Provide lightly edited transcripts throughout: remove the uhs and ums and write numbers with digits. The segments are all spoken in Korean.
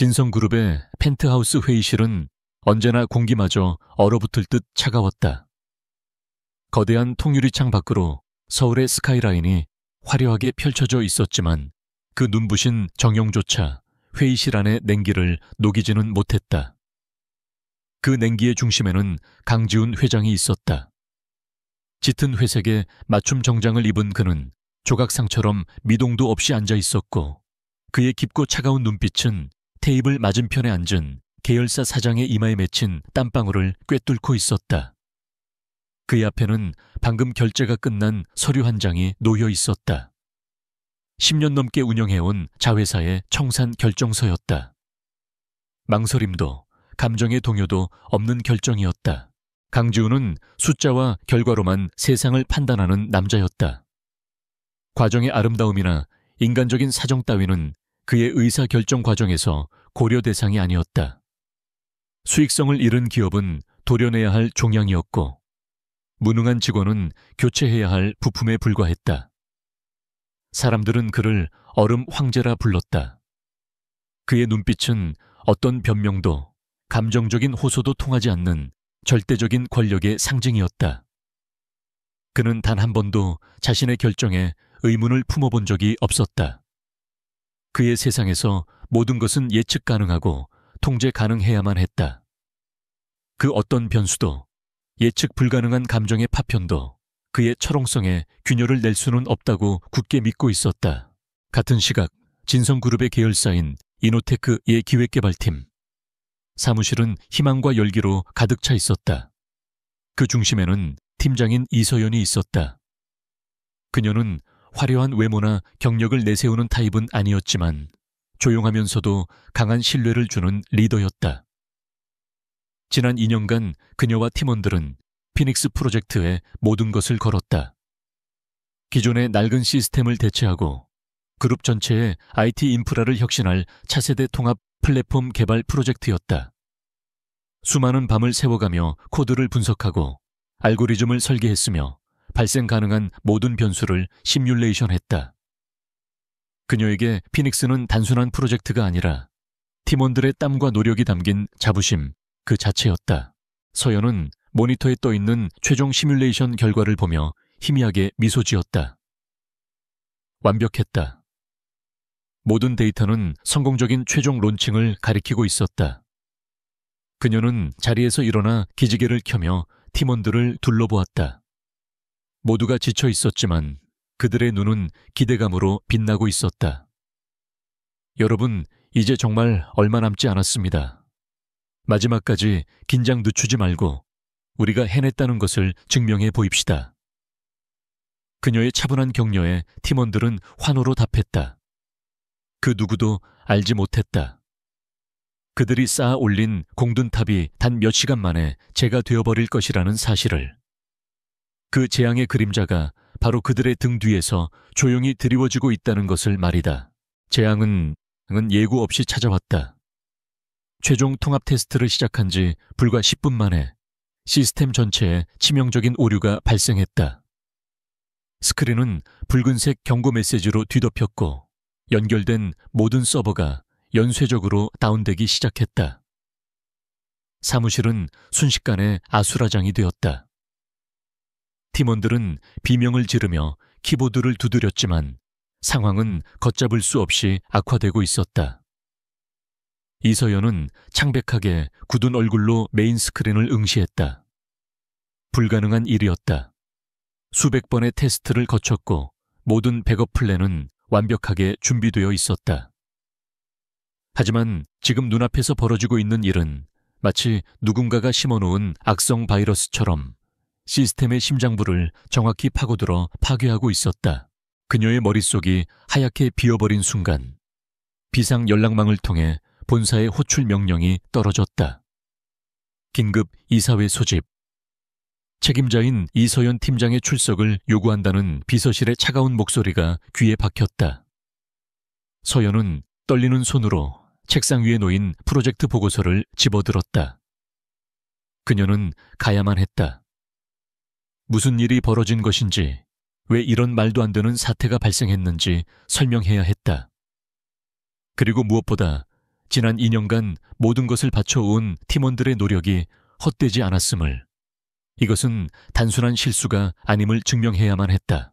진성그룹의 펜트하우스 회의실은 언제나 공기마저 얼어붙을 듯 차가웠다. 거대한 통유리창 밖으로 서울의 스카이라인이 화려하게 펼쳐져 있었지만 그 눈부신 정용조차 회의실 안의 냉기를 녹이지는 못했다. 그 냉기의 중심에는 강지훈 회장이 있었다. 짙은 회색의 맞춤 정장을 입은 그는 조각상처럼 미동도 없이 앉아 있었고 그의 깊고 차가운 눈빛은 테이블 맞은편에 앉은 계열사 사장의 이마에 맺힌 땀방울을 꿰뚫고 있었다. 그의 앞에는 방금 결제가 끝난 서류 한 장이 놓여 있었다. 10년 넘게 운영해온 자회사의 청산 결정서였다. 망설임도 감정의 동요도 없는 결정이었다. 강지훈은 숫자와 결과로만 세상을 판단하는 남자였다. 과정의 아름다움이나 인간적인 사정 따위는 그의 의사결정 과정에서 고려 대상이 아니었다. 수익성을 잃은 기업은 도려내야 할 종양이었고 무능한 직원은 교체해야 할 부품에 불과했다. 사람들은 그를 얼음 황제라 불렀다. 그의 눈빛은 어떤 변명도 감정적인 호소도 통하지 않는 절대적인 권력의 상징이었다. 그는 단 한 번도 자신의 결정에 의문을 품어본 적이 없었다. 그의 세상에서 모든 것은 예측 가능하고 통제 가능해야만 했다. 그 어떤 변수도 예측 불가능한 감정의 파편도 그의 철옹성에 균열을 낼 수는 없다고 굳게 믿고 있었다. 같은 시각 진성그룹의 계열사인 이노테크의 기획개발팀. 사무실은 희망과 열기로 가득 차 있었다. 그 중심에는 팀장인 이서연이 있었다. 그녀는 화려한 외모나 경력을 내세우는 타입은 아니었지만 조용하면서도 강한 신뢰를 주는 리더였다. 지난 2년간 그녀와 팀원들은 피닉스 프로젝트에 모든 것을 걸었다. 기존의 낡은 시스템을 대체하고 그룹 전체의 IT 인프라를 혁신할 차세대 통합 플랫폼 개발 프로젝트였다. 수많은 밤을 새워가며 코드를 분석하고 알고리즘을 설계했으며 발생 가능한 모든 변수를 시뮬레이션했다. 그녀에게 피닉스는 단순한 프로젝트가 아니라 팀원들의 땀과 노력이 담긴 자부심 그 자체였다. 서연은 모니터에 떠있는 최종 시뮬레이션 결과를 보며 희미하게 미소 지었다. 완벽했다. 모든 데이터는 성공적인 최종 론칭을 가리키고 있었다. 그녀는 자리에서 일어나 기지개를 켜며 팀원들을 둘러보았다. 모두가 지쳐 있었지만 그들의 눈은 기대감으로 빛나고 있었다. 여러분, 이제 정말 얼마 남지 않았습니다. 마지막까지 긴장 늦추지 말고 우리가 해냈다는 것을 증명해 보입시다. 그녀의 차분한 격려에 팀원들은 환호로 답했다. 그 누구도 알지 못했다. 그들이 쌓아 올린 공든탑이 단 몇 시간 만에 재가 되어버릴 것이라는 사실을. 그 재앙의 그림자가 바로 그들의 등 뒤에서 조용히 드리워지고 있다는 것을 말이다. 재앙은 예고 없이 찾아왔다. 최종 통합 테스트를 시작한 지 불과 10분 만에 시스템 전체에 치명적인 오류가 발생했다. 스크린은 붉은색 경고 메시지로 뒤덮였고 연결된 모든 서버가 연쇄적으로 다운되기 시작했다. 사무실은 순식간에 아수라장이 되었다. 팀원들은 비명을 지르며 키보드를 두드렸지만 상황은 걷잡을 수 없이 악화되고 있었다. 이서연은 창백하게 굳은 얼굴로 메인 스크린을 응시했다. 불가능한 일이었다. 수백 번의 테스트를 거쳤고 모든 백업 플랜은 완벽하게 준비되어 있었다. 하지만 지금 눈앞에서 벌어지고 있는 일은 마치 누군가가 심어놓은 악성 바이러스처럼 시스템의 심장부를 정확히 파고들어 파괴하고 있었다. 그녀의 머릿속이 하얗게 비어버린 순간 비상 연락망을 통해 본사의 호출 명령이 떨어졌다. 긴급 이사회 소집. 책임자인 이서연 팀장의 출석을 요구한다는 비서실의 차가운 목소리가 귀에 박혔다. 서연은 떨리는 손으로 책상 위에 놓인 프로젝트 보고서를 집어들었다. 그녀는 가야만 했다. 무슨 일이 벌어진 것인지, 왜 이런 말도 안 되는 사태가 발생했는지 설명해야 했다. 그리고 무엇보다 지난 2년간 모든 것을 바쳐온 팀원들의 노력이 헛되지 않았음을, 이것은 단순한 실수가 아님을 증명해야만 했다.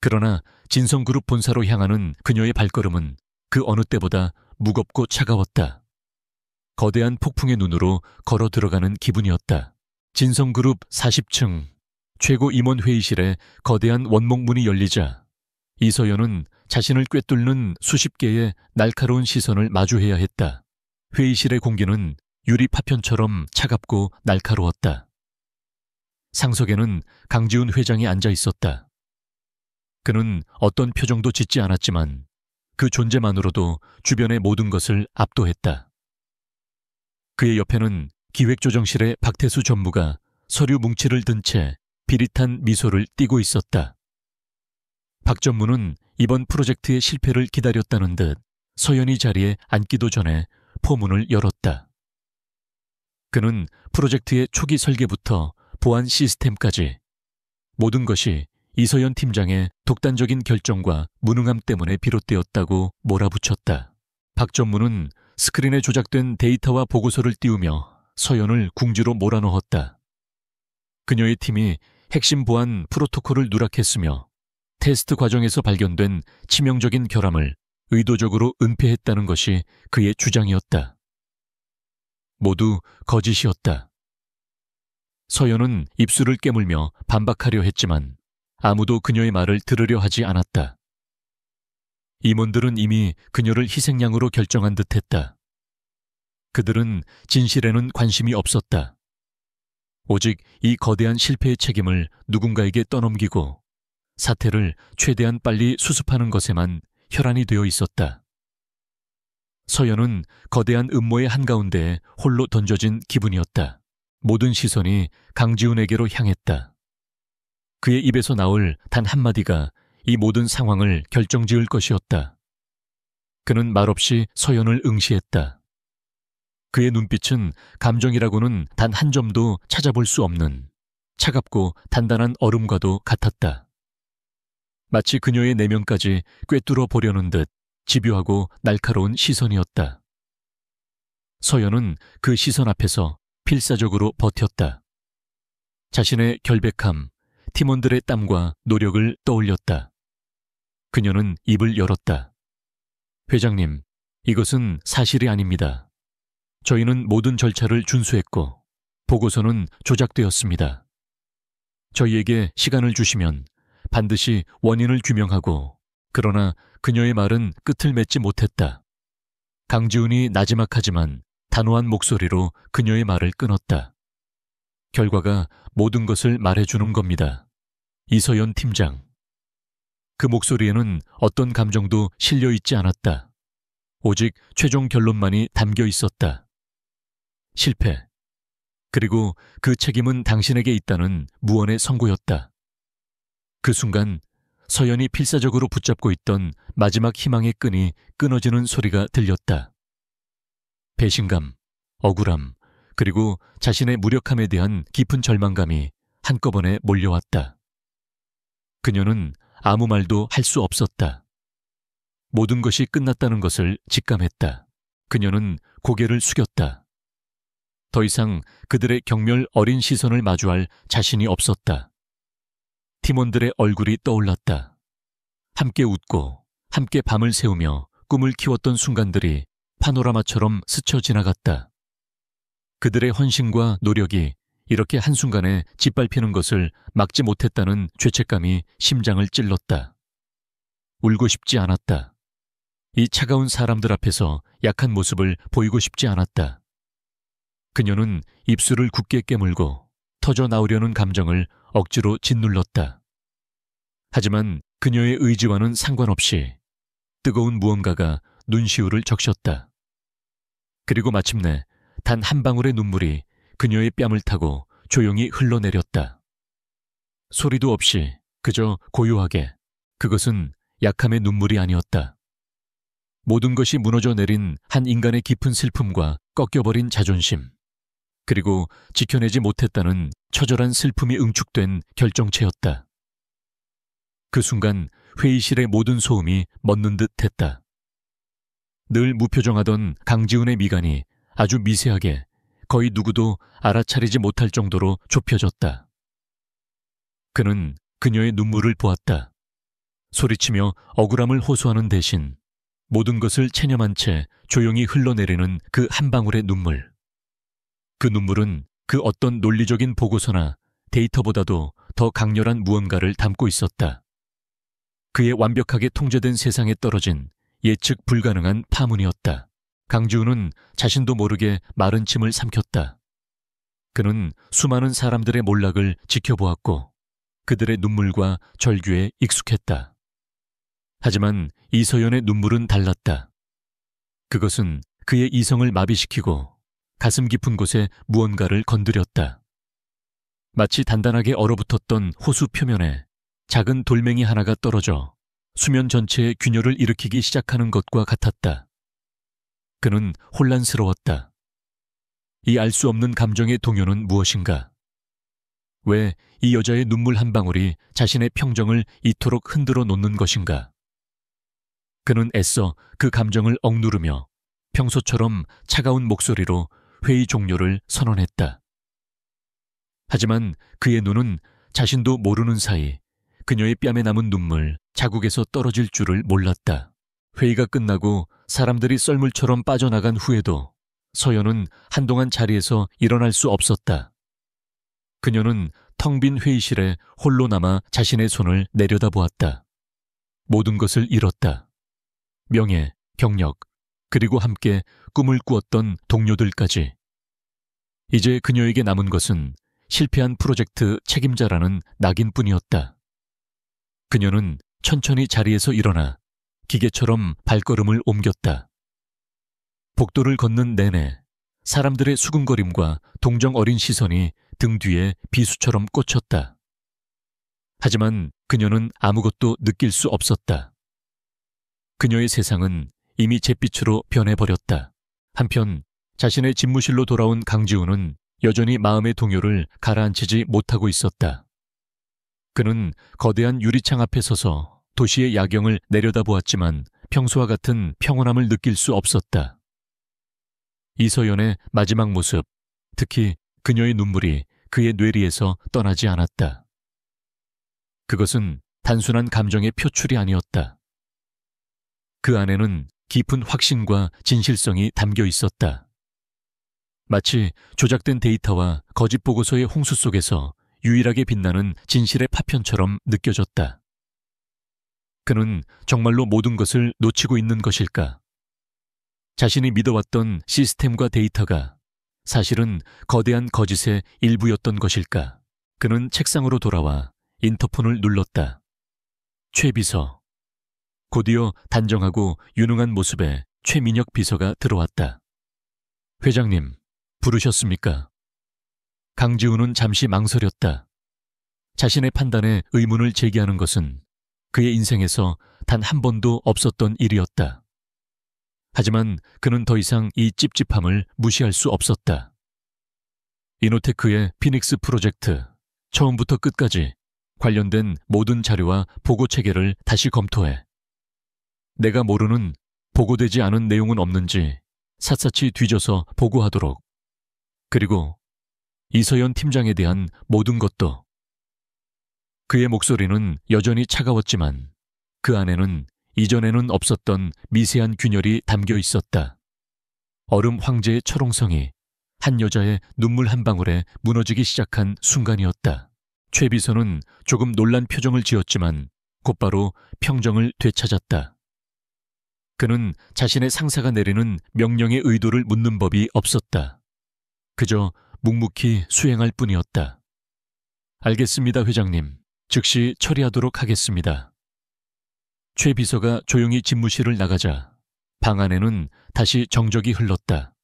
그러나 진성그룹 본사로 향하는 그녀의 발걸음은 그 어느 때보다 무겁고 차가웠다. 거대한 폭풍의 눈으로 걸어 들어가는 기분이었다. 진성그룹 40층 최고 임원 회의실에 거대한 원목문이 열리자 이서연은 자신을 꿰뚫는 수십 개의 날카로운 시선을 마주해야 했다. 회의실의 공기는 유리 파편처럼 차갑고 날카로웠다. 상석에는 강지훈 회장이 앉아 있었다. 그는 어떤 표정도 짓지 않았지만 그 존재만으로도 주변의 모든 것을 압도했다. 그의 옆에는 기획조정실의 박태수 전무가 서류 뭉치를 든 채 비릿한 미소를 띠고 있었다. 박 전무는 이번 프로젝트의 실패를 기다렸다는 듯 서연이 자리에 앉기도 전에 포문을 열었다. 그는 프로젝트의 초기 설계부터 보안 시스템까지 모든 것이 이서연 팀장의 독단적인 결정과 무능함 때문에 비롯되었다고 몰아붙였다. 박 전무는 스크린에 조작된 데이터와 보고서를 띄우며 서연을 궁지로 몰아넣었다. 그녀의 팀이 핵심 보안 프로토콜을 누락했으며 테스트 과정에서 발견된 치명적인 결함을 의도적으로 은폐했다는 것이 그의 주장이었다. 모두 거짓이었다. 서연은 입술을 깨물며 반박하려 했지만 아무도 그녀의 말을 들으려 하지 않았다. 임원들은 이미 그녀를 희생양으로 결정한 듯했다. 그들은 진실에는 관심이 없었다. 오직 이 거대한 실패의 책임을 누군가에게 떠넘기고 사태를 최대한 빨리 수습하는 것에만 혈안이 되어 있었다. 서연은 거대한 음모의 한가운데에 홀로 던져진 기분이었다. 모든 시선이 강지훈에게로 향했다. 그의 입에서 나올 단 한마디가 이 모든 상황을 결정지을 것이었다. 그는 말없이 서연을 응시했다. 그의 눈빛은 감정이라고는 단 한 점도 찾아볼 수 없는 차갑고 단단한 얼음과도 같았다. 마치 그녀의 내면까지 꿰뚫어 보려는 듯 집요하고 날카로운 시선이었다. 서연은 그 시선 앞에서 필사적으로 버텼다. 자신의 결백함, 팀원들의 땀과 노력을 떠올렸다. 그녀는 입을 열었다. 회장님, 이것은 사실이 아닙니다. 저희는 모든 절차를 준수했고 보고서는 조작되었습니다. 저희에게 시간을 주시면 반드시 원인을 규명하고, 그러나 그녀의 말은 끝을 맺지 못했다. 강지훈이 나지막하지만 단호한 목소리로 그녀의 말을 끊었다. 결과가 모든 것을 말해주는 겁니다. 이서연 팀장. 그 목소리에는 어떤 감정도 실려 있지 않았다. 오직 최종 결론만이 담겨 있었다. 실패. 그리고 그 책임은 당신에게 있다는 무언의 선고였다. 그 순간 서연이 필사적으로 붙잡고 있던 마지막 희망의 끈이 끊어지는 소리가 들렸다. 배신감, 억울함, 그리고 자신의 무력함에 대한 깊은 절망감이 한꺼번에 몰려왔다. 그녀는 아무 말도 할 수 없었다. 모든 것이 끝났다는 것을 직감했다. 그녀는 고개를 숙였다. 더 이상 그들의 경멸 어린 시선을 마주할 자신이 없었다. 팀원들의 얼굴이 떠올랐다. 함께 웃고 함께 밤을 새우며 꿈을 키웠던 순간들이 파노라마처럼 스쳐 지나갔다. 그들의 헌신과 노력이 이렇게 한순간에 짓밟히는 것을 막지 못했다는 죄책감이 심장을 찔렀다. 울고 싶지 않았다. 이 차가운 사람들 앞에서 약한 모습을 보이고 싶지 않았다. 그녀는 입술을 굳게 깨물고 터져 나오려는 감정을 억지로 짓눌렀다. 하지만 그녀의 의지와는 상관없이 뜨거운 무언가가 눈시울을 적셨다. 그리고 마침내 단 한 방울의 눈물이 그녀의 뺨을 타고 조용히 흘러내렸다. 소리도 없이 그저 고요하게. 그것은 약함의 눈물이 아니었다. 모든 것이 무너져 내린 한 인간의 깊은 슬픔과 꺾여버린 자존심, 그리고 지켜내지 못했다는 처절한 슬픔이 응축된 결정체였다. 그 순간 회의실의 모든 소음이 멎는 듯 했다. 늘 무표정하던 강지훈의 미간이 아주 미세하게 거의 누구도 알아차리지 못할 정도로 좁혀졌다. 그는 그녀의 눈물을 보았다. 소리치며 억울함을 호소하는 대신 모든 것을 체념한 채 조용히 흘러내리는 그 한 방울의 눈물. 그 눈물은 그 어떤 논리적인 보고서나 데이터보다도 더 강렬한 무언가를 담고 있었다. 그의 완벽하게 통제된 세상에 떨어진 예측 불가능한 파문이었다. 강지훈은 자신도 모르게 마른 침을 삼켰다. 그는 수많은 사람들의 몰락을 지켜보았고 그들의 눈물과 절규에 익숙했다. 하지만 이서연의 눈물은 달랐다. 그것은 그의 이성을 마비시키고 가슴 깊은 곳에 무언가를 건드렸다. 마치 단단하게 얼어붙었던 호수 표면에 작은 돌멩이 하나가 떨어져 수면 전체에 균열을 일으키기 시작하는 것과 같았다. 그는 혼란스러웠다. 이 알 수 없는 감정의 동요는 무엇인가? 왜 이 여자의 눈물 한 방울이 자신의 평정을 이토록 흔들어 놓는 것인가? 그는 애써 그 감정을 억누르며 평소처럼 차가운 목소리로 회의 종료를 선언했다. 하지만 그의 눈은 자신도 모르는 사이 그녀의 뺨에 남은 눈물 자국에서 떨어질 줄을 몰랐다. 회의가 끝나고 사람들이 썰물처럼 빠져나간 후에도 서연은 한동안 자리에서 일어날 수 없었다. 그녀는 텅 빈 회의실에 홀로 남아 자신의 손을 내려다보았다. 모든 것을 잃었다. 명예, 경력, 그리고 함께 꿈을 꾸었던 동료들까지. 이제 그녀에게 남은 것은 실패한 프로젝트 책임자라는 낙인뿐이었다. 그녀는 천천히 자리에서 일어나 기계처럼 발걸음을 옮겼다. 복도를 걷는 내내 사람들의 수군거림과 동정 어린 시선이 등 뒤에 비수처럼 꽂혔다. 하지만 그녀는 아무것도 느낄 수 없었다. 그녀의 세상은 이미 잿빛으로 변해버렸다. 한편 자신의 집무실로 돌아온 강지훈은 여전히 마음의 동요를 가라앉히지 못하고 있었다. 그는 거대한 유리창 앞에 서서 도시의 야경을 내려다보았지만 평소와 같은 평온함을 느낄 수 없었다. 이서연의 마지막 모습, 특히 그녀의 눈물이 그의 뇌리에서 떠나지 않았다. 그것은 단순한 감정의 표출이 아니었다. 그 안에는 깊은 확신과 진실성이 담겨 있었다. 마치 조작된 데이터와 거짓 보고서의 홍수 속에서 유일하게 빛나는 진실의 파편처럼 느껴졌다. 그는 정말로 모든 것을 놓치고 있는 것일까? 자신이 믿어왔던 시스템과 데이터가 사실은 거대한 거짓의 일부였던 것일까? 그는 책상으로 돌아와 인터폰을 눌렀다. 최 비서. 곧이어 단정하고 유능한 모습의 최민혁 비서가 들어왔다. 회장님, 부르셨습니까? 강지훈은 잠시 망설였다. 자신의 판단에 의문을 제기하는 것은 그의 인생에서 단 한 번도 없었던 일이었다. 하지만 그는 더 이상 이 찝찝함을 무시할 수 없었다. 이노테크의 피닉스 프로젝트, 처음부터 끝까지 관련된 모든 자료와 보고 체계를 다시 검토해. 내가 모르는 보고되지 않은 내용은 없는지 샅샅이 뒤져서 보고하도록. 그리고 이서연 팀장에 대한 모든 것도. 그의 목소리는 여전히 차가웠지만 그 안에는 이전에는 없었던 미세한 균열이 담겨 있었다. 얼음 황제의 철옹성이 한 여자의 눈물 한 방울에 무너지기 시작한 순간이었다. 최 비서는 조금 놀란 표정을 지었지만 곧바로 평정을 되찾았다. 그는 자신의 상사가 내리는 명령의 의도를 묻는 법이 없었다. 그저 묵묵히 수행할 뿐이었다. 알겠습니다, 회장님. 즉시 처리하도록 하겠습니다. 최 비서가 조용히 집무실을 나가자 방 안에는 다시 정적이 흘렀다.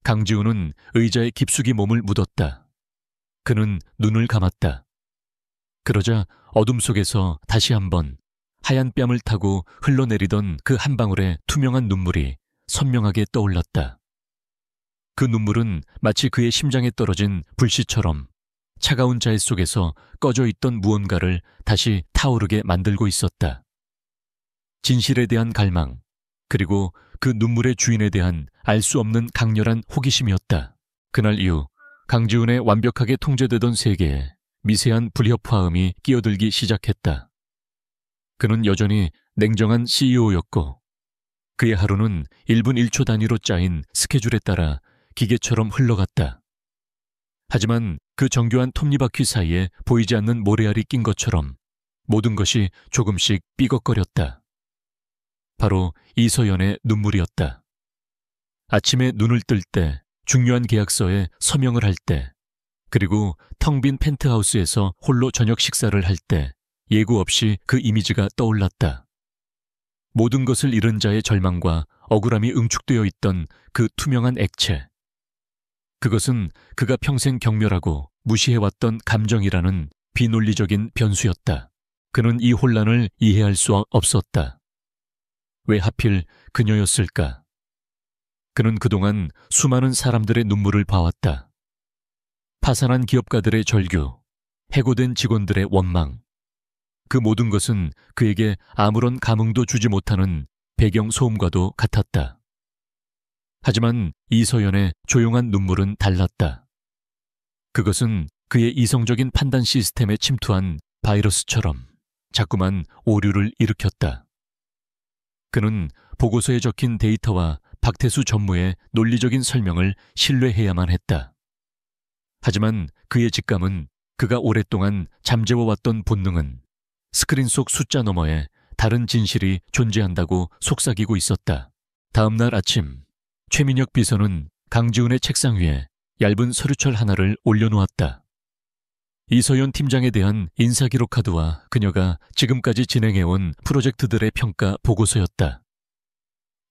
강지훈은 의자에 깊숙이 몸을 묻었다. 그는 눈을 감았다. 그러자 어둠 속에서 다시 한번 하얀 뺨을 타고 흘러내리던 그 한 방울의 투명한 눈물이 선명하게 떠올랐다. 그 눈물은 마치 그의 심장에 떨어진 불씨처럼 차가운 자해 속에서 꺼져 있던 무언가를 다시 타오르게 만들고 있었다. 진실에 대한 갈망, 그리고 그 눈물의 주인에 대한 알 수 없는 강렬한 호기심이었다. 그날 이후 강지훈의 완벽하게 통제되던 세계에 미세한 불협화음이 끼어들기 시작했다. 그는 여전히 냉정한 CEO였고 그의 하루는 1분 1초 단위로 짜인 스케줄에 따라 기계처럼 흘러갔다. 하지만 그 정교한 톱니바퀴 사이에 보이지 않는 모래알이 낀 것처럼 모든 것이 조금씩 삐걱거렸다. 바로 이서연의 눈물이었다. 아침에 눈을 뜰 때, 중요한 계약서에 서명을 할 때, 그리고 텅 빈 펜트하우스에서 홀로 저녁 식사를 할 때 예고 없이 그 이미지가 떠올랐다. 모든 것을 잃은 자의 절망과 억울함이 응축되어 있던 그 투명한 액체. 그것은 그가 평생 경멸하고 무시해왔던 감정이라는 비논리적인 변수였다. 그는 이 혼란을 이해할 수 없었다. 왜 하필 그녀였을까? 그는 그동안 수많은 사람들의 눈물을 봐왔다. 파산한 기업가들의 절규, 해고된 직원들의 원망. 그 모든 것은 그에게 아무런 감흥도 주지 못하는 배경 소음과도 같았다. 하지만 이서연의 조용한 눈물은 달랐다. 그것은 그의 이성적인 판단 시스템에 침투한 바이러스처럼 자꾸만 오류를 일으켰다. 그는 보고서에 적힌 데이터와 박태수 전무의 논리적인 설명을 신뢰해야만 했다. 하지만 그의 직감은 그가 오랫동안 잠재워왔던 본능은 스크린 속 숫자 너머에 다른 진실이 존재한다고 속삭이고 있었다. 다음 날 아침, 최민혁 비서는 강지훈의 책상 위에 얇은 서류철 하나를 올려놓았다. 이서연 팀장에 대한 인사기록 카드와 그녀가 지금까지 진행해온 프로젝트들의 평가 보고서였다.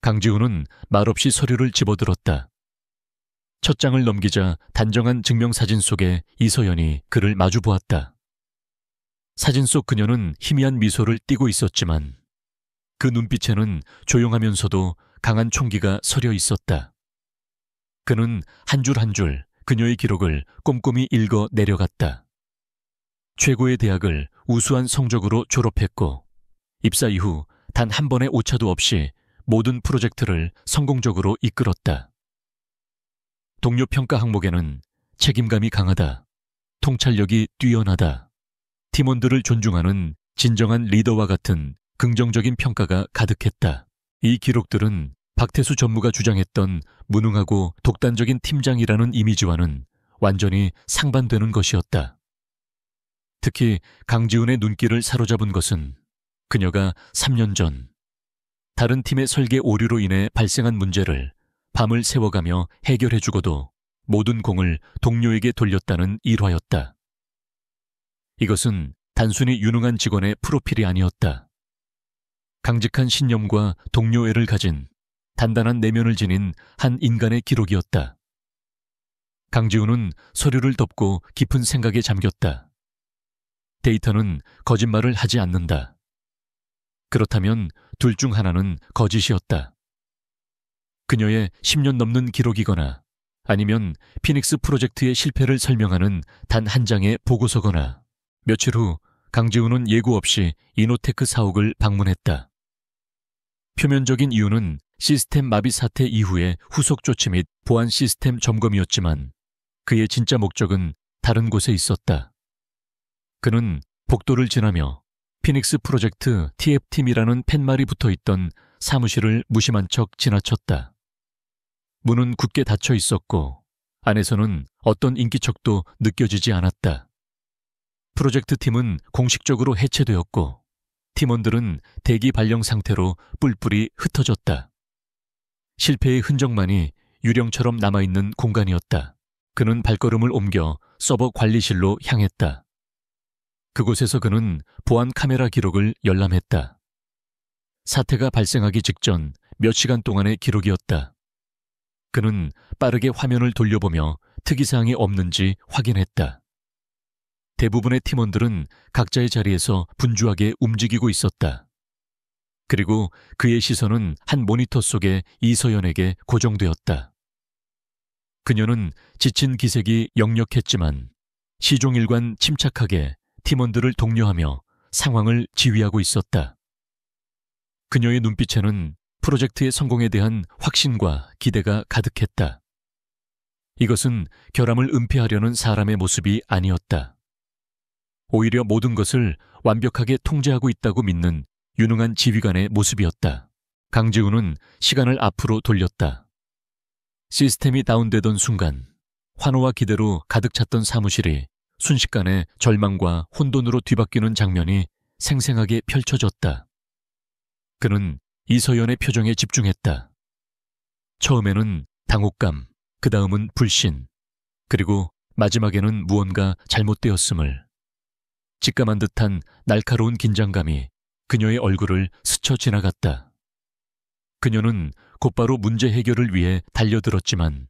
강지훈은 말없이 서류를 집어들었다. 첫 장을 넘기자 단정한 증명사진 속에 이서연이 그를 마주보았다. 사진 속 그녀는 희미한 미소를 띠고 있었지만 그 눈빛에는 조용하면서도 강한 총기가 서려 있었다. 그는 한 줄 한 줄 그녀의 기록을 꼼꼼히 읽어 내려갔다. 최고의 대학을 우수한 성적으로 졸업했고 입사 이후 단 한 번의 오차도 없이 모든 프로젝트를 성공적으로 이끌었다. 동료 평가 항목에는 책임감이 강하다, 통찰력이 뛰어나다, 팀원들을 존중하는 진정한 리더와 같은 긍정적인 평가가 가득했다. 이 기록들은 박태수 전무가 주장했던 무능하고 독단적인 팀장이라는 이미지와는 완전히 상반되는 것이었다. 특히 강지훈의 눈길을 사로잡은 것은 그녀가 3년 전 다른 팀의 설계 오류로 인해 발생한 문제를 밤을 새워가며 해결해주고도 모든 공을 동료에게 돌렸다는 일화였다. 이것은 단순히 유능한 직원의 프로필이 아니었다. 강직한 신념과 동료애를 가진 단단한 내면을 지닌 한 인간의 기록이었다. 강지훈은 서류를 덮고 깊은 생각에 잠겼다. 데이터는 거짓말을 하지 않는다. 그렇다면 둘 중 하나는 거짓이었다. 그녀의 10년 넘는 기록이거나 아니면 피닉스 프로젝트의 실패를 설명하는 단 한 장의 보고서거나. 며칠 후 강지훈은 예고 없이 이노테크 사옥을 방문했다. 표면적인 이유는 시스템 마비 사태 이후의 후속 조치 및 보안 시스템 점검이었지만 그의 진짜 목적은 다른 곳에 있었다. 그는 복도를 지나며 피닉스 프로젝트 TF팀이라는 팻말이 붙어있던 사무실을 무심한 척 지나쳤다. 문은 굳게 닫혀 있었고 안에서는 어떤 인기척도 느껴지지 않았다. 프로젝트 팀은 공식적으로 해체되었고 팀원들은 대기 발령 상태로 뿔뿔이 흩어졌다. 실패의 흔적만이 유령처럼 남아있는 공간이었다. 그는 발걸음을 옮겨 서버 관리실로 향했다. 그곳에서 그는 보안 카메라 기록을 열람했다. 사태가 발생하기 직전 몇 시간 동안의 기록이었다. 그는 빠르게 화면을 돌려보며 특이사항이 없는지 확인했다. 대부분의 팀원들은 각자의 자리에서 분주하게 움직이고 있었다. 그리고 그의 시선은 한 모니터 속에 이서연에게 고정되었다. 그녀는 지친 기색이 역력했지만 시종일관 침착하게 팀원들을 독려하며 상황을 지휘하고 있었다. 그녀의 눈빛에는 프로젝트의 성공에 대한 확신과 기대가 가득했다. 이것은 결함을 은폐하려는 사람의 모습이 아니었다. 오히려 모든 것을 완벽하게 통제하고 있다고 믿는 유능한 지휘관의 모습이었다. 강지훈은 시간을 앞으로 돌렸다. 시스템이 다운되던 순간 환호와 기대로 가득 찼던 사무실이 순식간에 절망과 혼돈으로 뒤바뀌는 장면이 생생하게 펼쳐졌다. 그는 이서연의 표정에 집중했다. 처음에는 당혹감, 그 다음은 불신, 그리고 마지막에는 무언가 잘못되었음을. 직감한 듯한 날카로운 긴장감이 그녀의 얼굴을 스쳐 지나갔다. 그녀는 곧바로 문제 해결을 위해 달려들었지만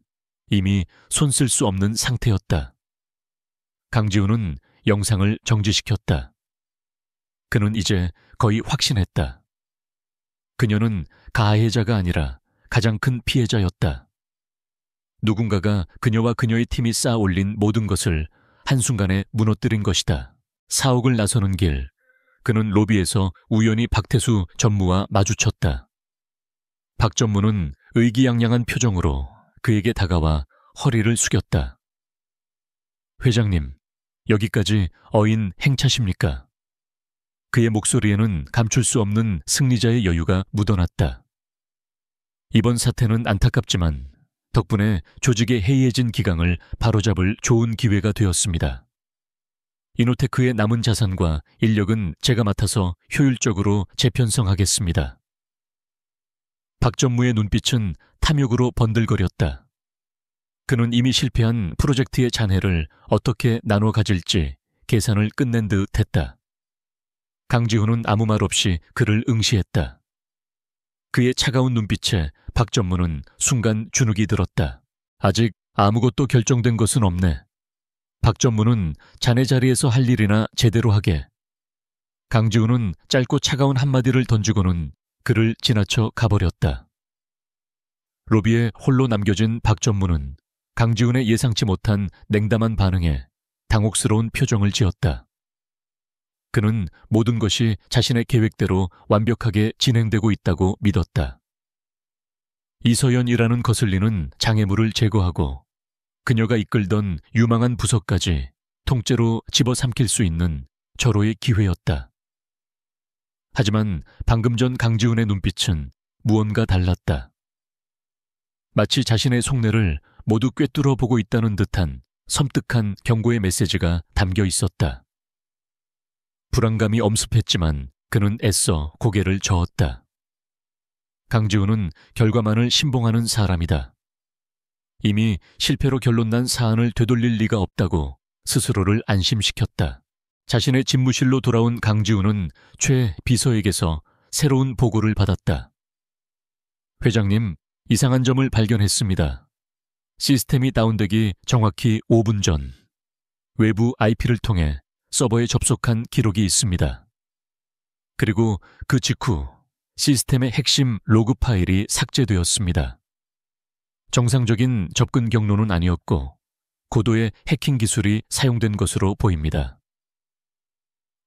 이미 손 쓸 수 없는 상태였다. 강지훈은 영상을 정지시켰다. 그는 이제 거의 확신했다. 그녀는 가해자가 아니라 가장 큰 피해자였다. 누군가가 그녀와 그녀의 팀이 쌓아 올린 모든 것을 한순간에 무너뜨린 것이다. 사옥을 나서는 길, 그는 로비에서 우연히 박태수 전무와 마주쳤다. 박 전무는 의기양양한 표정으로 그에게 다가와 허리를 숙였다. 회장님, 여기까지 어인 행차십니까? 그의 목소리에는 감출 수 없는 승리자의 여유가 묻어났다. 이번 사태는 안타깝지만 덕분에 조직의 해이해진 기강을 바로잡을 좋은 기회가 되었습니다. 이노테크의 남은 자산과 인력은 제가 맡아서 효율적으로 재편성하겠습니다. 박 전무의 눈빛은 탐욕으로 번들거렸다. 그는 이미 실패한 프로젝트의 잔해를 어떻게 나눠 가질지 계산을 끝낸 듯 했다. 강지훈은 아무 말 없이 그를 응시했다. 그의 차가운 눈빛에 박 전무는 순간 주눅이 들었다. 아직 아무것도 결정된 것은 없네. 박 전무는 자네 자리에서 할 일이나 제대로 하게. 강지훈은 짧고 차가운 한마디를 던지고는 그를 지나쳐 가버렸다. 로비에 홀로 남겨진 박 전무는 강지훈의 예상치 못한 냉담한 반응에 당혹스러운 표정을 지었다. 그는 모든 것이 자신의 계획대로 완벽하게 진행되고 있다고 믿었다. 이서연이라는 거슬리는 장애물을 제거하고 그녀가 이끌던 유망한 부서까지 통째로 집어삼킬 수 있는 절호의 기회였다. 하지만 방금 전 강지훈의 눈빛은 무언가 달랐다. 마치 자신의 속내를 모두 꿰뚫어 보고 있다는 듯한 섬뜩한 경고의 메시지가 담겨 있었다. 불안감이 엄습했지만 그는 애써 고개를 저었다. 강지훈은 결과만을 신봉하는 사람이다. 이미 실패로 결론난 사안을 되돌릴 리가 없다고 스스로를 안심시켰다. 자신의 집무실로 돌아온 강지훈은 최 비서에게서 새로운 보고를 받았다. 회장님, 이상한 점을 발견했습니다. 시스템이 다운되기 정확히 5분 전 외부 IP를 통해 서버에 접속한 기록이 있습니다. 그리고 그 직후 시스템의 핵심 로그 파일이 삭제되었습니다. 정상적인 접근 경로는 아니었고 고도의 해킹 기술이 사용된 것으로 보입니다.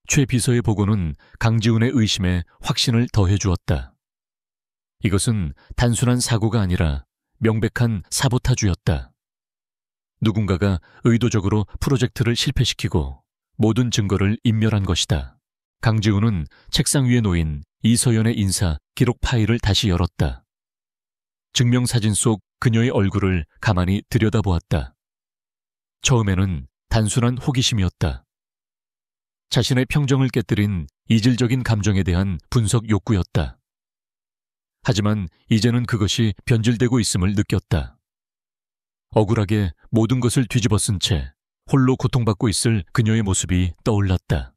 최 비서의 보고는 강지훈의 의심에 확신을 더해주었다. 이것은 단순한 사고가 아니라 명백한 사보타주였다. 누군가가 의도적으로 프로젝트를 실패시키고 모든 증거를 인멸한 것이다. 강지훈은 책상 위에 놓인 이서연의 인사 기록 파일을 다시 열었다. 증명사진 속 그녀의 얼굴을 가만히 들여다보았다. 처음에는 단순한 호기심이었다. 자신의 평정을 깨뜨린 이질적인 감정에 대한 분석 욕구였다. 하지만 이제는 그것이 변질되고 있음을 느꼈다. 억울하게 모든 것을 뒤집어 쓴 채 홀로 고통받고 있을 그녀의 모습이 떠올랐다.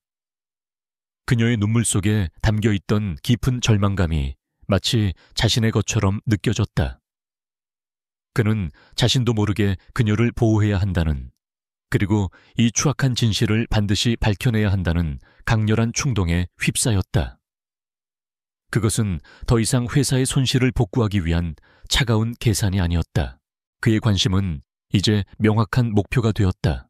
그녀의 눈물 속에 담겨있던 깊은 절망감이 마치 자신의 것처럼 느껴졌다. 그는 자신도 모르게 그녀를 보호해야 한다는, 그리고 이 추악한 진실을 반드시 밝혀내야 한다는 강렬한 충동에 휩싸였다. 그것은 더 이상 회사의 손실을 복구하기 위한 차가운 계산이 아니었다. 그의 관심은 이제 명확한 목표가 되었다.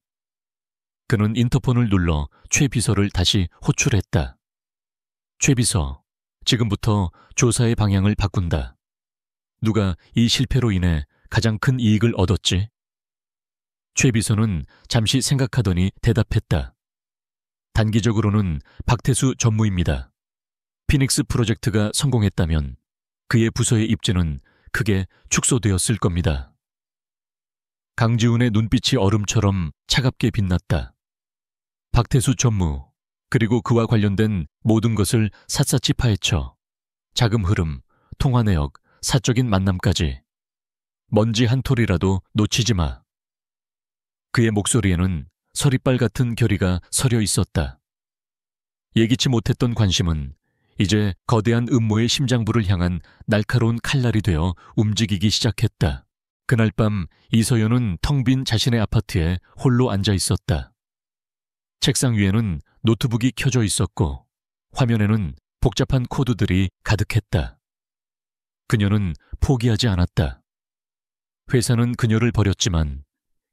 그는 인터폰을 눌러 최 비서를 다시 호출했다. 최 비서, 지금부터 조사의 방향을 바꾼다. 누가 이 실패로 인해 가장 큰 이익을 얻었지? 최 비서는 잠시 생각하더니 대답했다. 단기적으로는 박태수 전무입니다. 피닉스 프로젝트가 성공했다면 그의 부서의 입지는 크게 축소되었을 겁니다. 강지훈의 눈빛이 얼음처럼 차갑게 빛났다. 박태수 전무, 그리고 그와 관련된 모든 것을 샅샅이 파헤쳐 자금 흐름, 통화 내역, 사적인 만남까지 먼지 한 톨이라도 놓치지 마. 그의 목소리에는 서리빨 같은 결의가 서려 있었다. 예기치 못했던 관심은 이제 거대한 음모의 심장부를 향한 날카로운 칼날이 되어 움직이기 시작했다. 그날 밤 이서연은 텅 빈 자신의 아파트에 홀로 앉아 있었다. 책상 위에는 노트북이 켜져 있었고 화면에는 복잡한 코드들이 가득했다. 그녀는 포기하지 않았다. 회사는 그녀를 버렸지만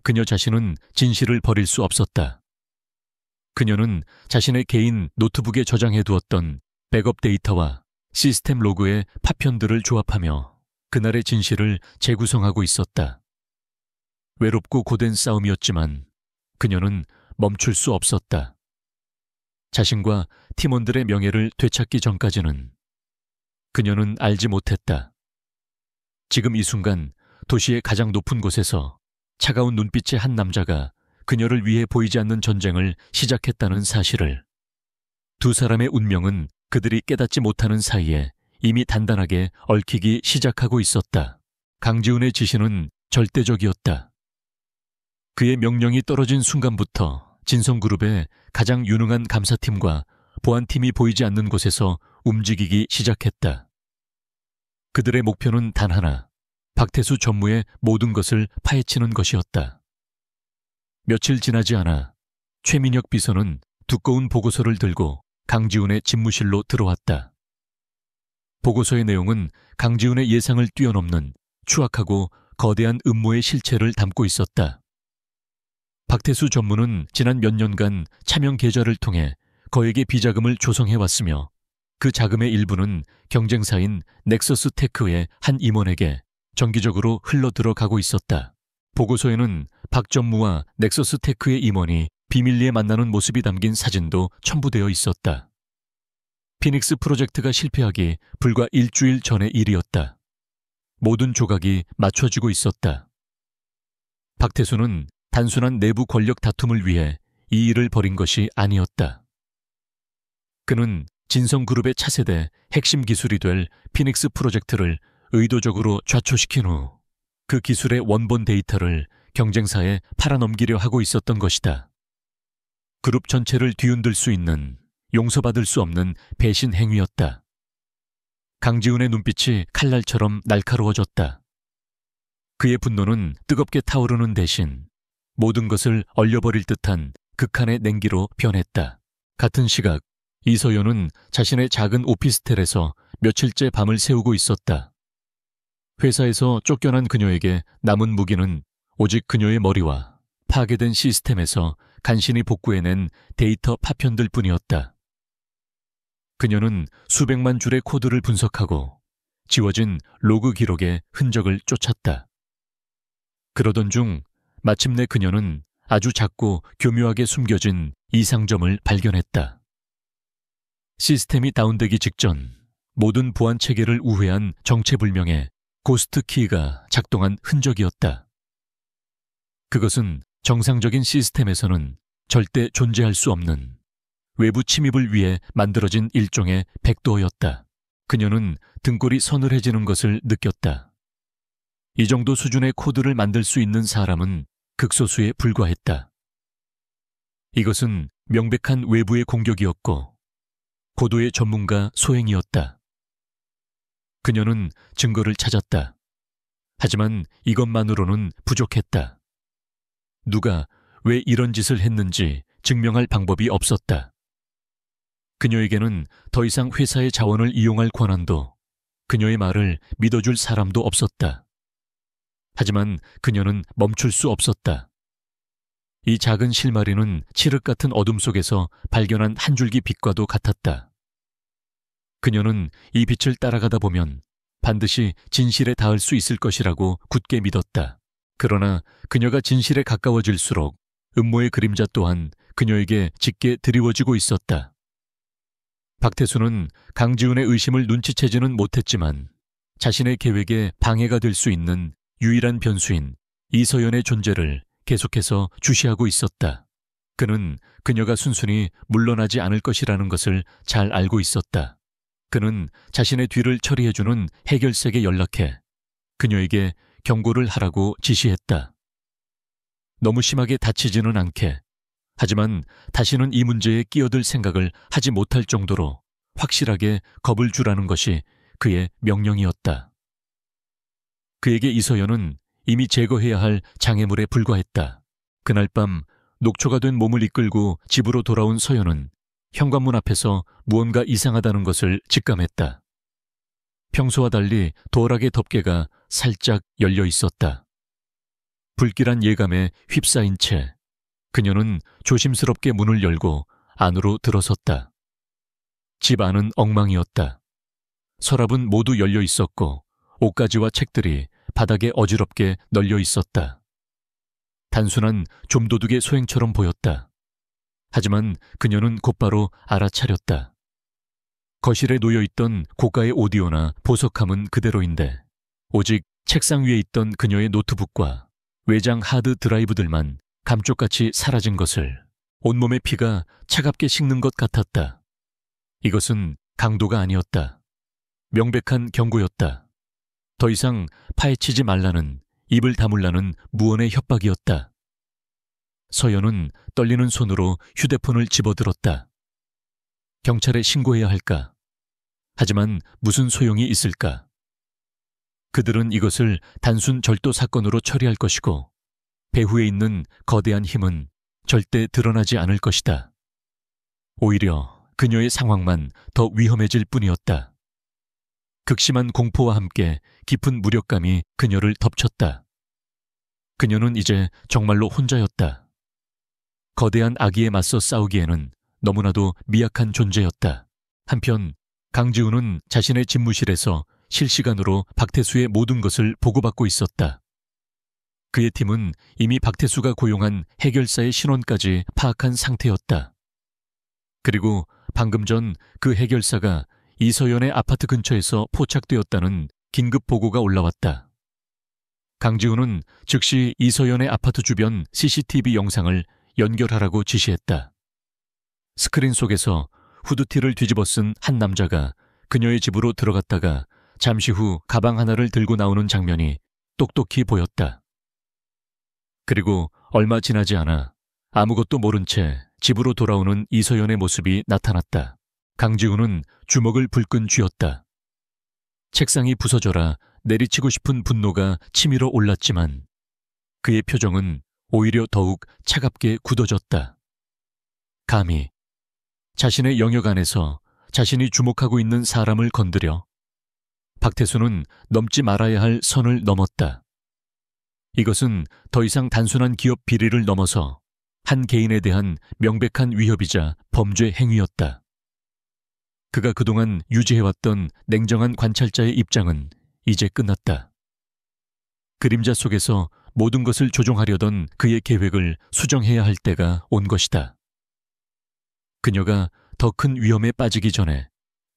그녀 자신은 진실을 버릴 수 없었다. 그녀는 자신의 개인 노트북에 저장해 두었던 백업 데이터와 시스템 로그의 파편들을 조합하며 그날의 진실을 재구성하고 있었다. 외롭고 고된 싸움이었지만 그녀는 멈출 수 없었다. 자신과 팀원들의 명예를 되찾기 전까지는 그녀는 알지 못했다. 지금 이 순간 도시의 가장 높은 곳에서 차가운 눈빛의 한 남자가 그녀를 위해 보이지 않는 전쟁을 시작했다는 사실을. 두 사람의 운명은 그들이 깨닫지 못하는 사이에 이미 단단하게 얽히기 시작하고 있었다. 강지훈의 지시는 절대적이었다. 그의 명령이 떨어진 순간부터 진성그룹의 가장 유능한 감사팀과 보안팀이 보이지 않는 곳에서 움직이기 시작했다. 그들의 목표는 단 하나, 박태수 전무의 모든 것을 파헤치는 것이었다. 며칠 지나지 않아 최민혁 비서는 두꺼운 보고서를 들고 강지훈의 집무실로 들어왔다. 보고서의 내용은 강지훈의 예상을 뛰어넘는 추악하고 거대한 음모의 실체를 담고 있었다. 박태수 전무는 지난 몇 년간 차명 계좌를 통해 거액의 비자금을 조성해왔으며 그 자금의 일부는 경쟁사인 넥서스 테크의 한 임원에게 정기적으로 흘러들어가고 있었다. 보고서에는 박 전무와 넥서스 테크의 임원이 비밀리에 만나는 모습이 담긴 사진도 첨부되어 있었다. 피닉스 프로젝트가 실패하기 불과 일주일 전의 일이었다. 모든 조각이 맞춰지고 있었다. 박태수는 단순한 내부 권력 다툼을 위해 이 일을 벌인 것이 아니었다. 그는 진성그룹의 차세대 핵심 기술이 될 피닉스 프로젝트를 의도적으로 좌초시킨 후 그 기술의 원본 데이터를 경쟁사에 팔아넘기려 하고 있었던 것이다. 그룹 전체를 뒤흔들 수 있는 용서받을 수 없는 배신 행위였다. 강지훈의 눈빛이 칼날처럼 날카로워졌다. 그의 분노는 뜨겁게 타오르는 대신 모든 것을 얼려버릴 듯한 극한의 냉기로 변했다. 같은 시각 이서연은 자신의 작은 오피스텔에서 며칠째 밤을 새우고 있었다. 회사에서 쫓겨난 그녀에게 남은 무기는 오직 그녀의 머리와 파괴된 시스템에서 간신히 복구해낸 데이터 파편들 뿐이었다. 그녀는 수백만 줄의 코드를 분석하고 지워진 로그 기록의 흔적을 쫓았다. 그러던 중 마침내 그녀는 아주 작고 교묘하게 숨겨진 이상점을 발견했다. 시스템이 다운되기 직전 모든 보안 체계를 우회한 정체불명의 고스트 키가 작동한 흔적이었다. 그것은 정상적인 시스템에서는 절대 존재할 수 없는 외부 침입을 위해 만들어진 일종의 백도어였다. 그녀는 등골이 서늘해지는 것을 느꼈다. 이 정도 수준의 코드를 만들 수 있는 사람은 극소수에 불과했다. 이것은 명백한 외부의 공격이었고 고도의 전문가 소행이었다. 그녀는 증거를 찾았다. 하지만 이것만으로는 부족했다. 누가 왜 이런 짓을 했는지 증명할 방법이 없었다. 그녀에게는 더 이상 회사의 자원을 이용할 권한도 그녀의 말을 믿어줄 사람도 없었다. 하지만 그녀는 멈출 수 없었다. 이 작은 실마리는 칠흑 같은 어둠 속에서 발견한 한 줄기 빛과도 같았다. 그녀는 이 빛을 따라가다 보면 반드시 진실에 닿을 수 있을 것이라고 굳게 믿었다. 그러나 그녀가 진실에 가까워질수록 음모의 그림자 또한 그녀에게 짙게 드리워지고 있었다. 박태수는 강지훈의 의심을 눈치채지는 못했지만 자신의 계획에 방해가 될 수 있는 유일한 변수인 이서연의 존재를 계속해서 주시하고 있었다. 그는 그녀가 순순히 물러나지 않을 것이라는 것을 잘 알고 있었다. 그는 자신의 뒤를 처리해주는 해결색에 연락해 그녀에게 경고를 하라고 지시했다. 너무 심하게 다치지는 않게, 하지만 다시는 이 문제에 끼어들 생각을 하지 못할 정도로 확실하게 겁을 주라는 것이 그의 명령이었다. 그에게 이서연은 이미 제거해야 할 장애물에 불과했다. 그날 밤 녹초가 된 몸을 이끌고 집으로 돌아온 서연은 현관문 앞에서 무언가 이상하다는 것을 직감했다. 평소와 달리 도어락의 덮개가 살짝 열려 있었다. 불길한 예감에 휩싸인 채 그녀는 조심스럽게 문을 열고 안으로 들어섰다. 집 안은 엉망이었다. 서랍은 모두 열려 있었고 옷가지와 책들이 바닥에 어지럽게 널려 있었다. 단순한 좀도둑의 소행처럼 보였다. 하지만 그녀는 곧바로 알아차렸다. 거실에 놓여있던 고가의 오디오나 보석함은 그대로인데 오직 책상 위에 있던 그녀의 노트북과 외장 하드 드라이브들만 감쪽같이 사라진 것을, 온몸의 피가 차갑게 식는 것 같았다. 이것은 강도가 아니었다. 명백한 경고였다. 더 이상 파헤치지 말라는, 입을 다물라는 무언의 협박이었다. 서연은 떨리는 손으로 휴대폰을 집어들었다. 경찰에 신고해야 할까? 하지만 무슨 소용이 있을까? 그들은 이것을 단순 절도 사건으로 처리할 것이고 배후에 있는 거대한 힘은 절대 드러나지 않을 것이다. 오히려 그녀의 상황만 더 위험해질 뿐이었다. 극심한 공포와 함께 깊은 무력감이 그녀를 덮쳤다. 그녀는 이제 정말로 혼자였다. 거대한 아기에 맞서 싸우기에는 너무나도 미약한 존재였다. 한편 강지훈은 자신의 집무실에서 실시간으로 박태수의 모든 것을 보고받고 있었다. 그의 팀은 이미 박태수가 고용한 해결사의 신원까지 파악한 상태였다. 그리고 방금 전 그 해결사가 이서연의 아파트 근처에서 포착되었다는 긴급 보고가 올라왔다. 강지훈은 즉시 이서연의 아파트 주변 CCTV 영상을 연결하라고 지시했다. 스크린 속에서 후드티를 뒤집어 쓴 한 남자가 그녀의 집으로 들어갔다가 잠시 후 가방 하나를 들고 나오는 장면이 똑똑히 보였다. 그리고 얼마 지나지 않아 아무것도 모른 채 집으로 돌아오는 이서연의 모습이 나타났다. 강지훈은 주먹을 불끈 쥐었다. 책상이 부서져라 내리치고 싶은 분노가 치밀어 올랐지만 그의 표정은 오히려 더욱 차갑게 굳어졌다. 감히 자신의 영역 안에서 자신이 주목하고 있는 사람을 건드려 박태수는 넘지 말아야 할 선을 넘었다. 이것은 더 이상 단순한 기업 비리를 넘어서 한 개인에 대한 명백한 위협이자 범죄 행위였다. 그가 그동안 유지해왔던 냉정한 관찰자의 입장은 이제 끝났다. 그림자 속에서 모든 것을 조종하려던 그의 계획을 수정해야 할 때가 온 것이다. 그녀가 더 큰 위험에 빠지기 전에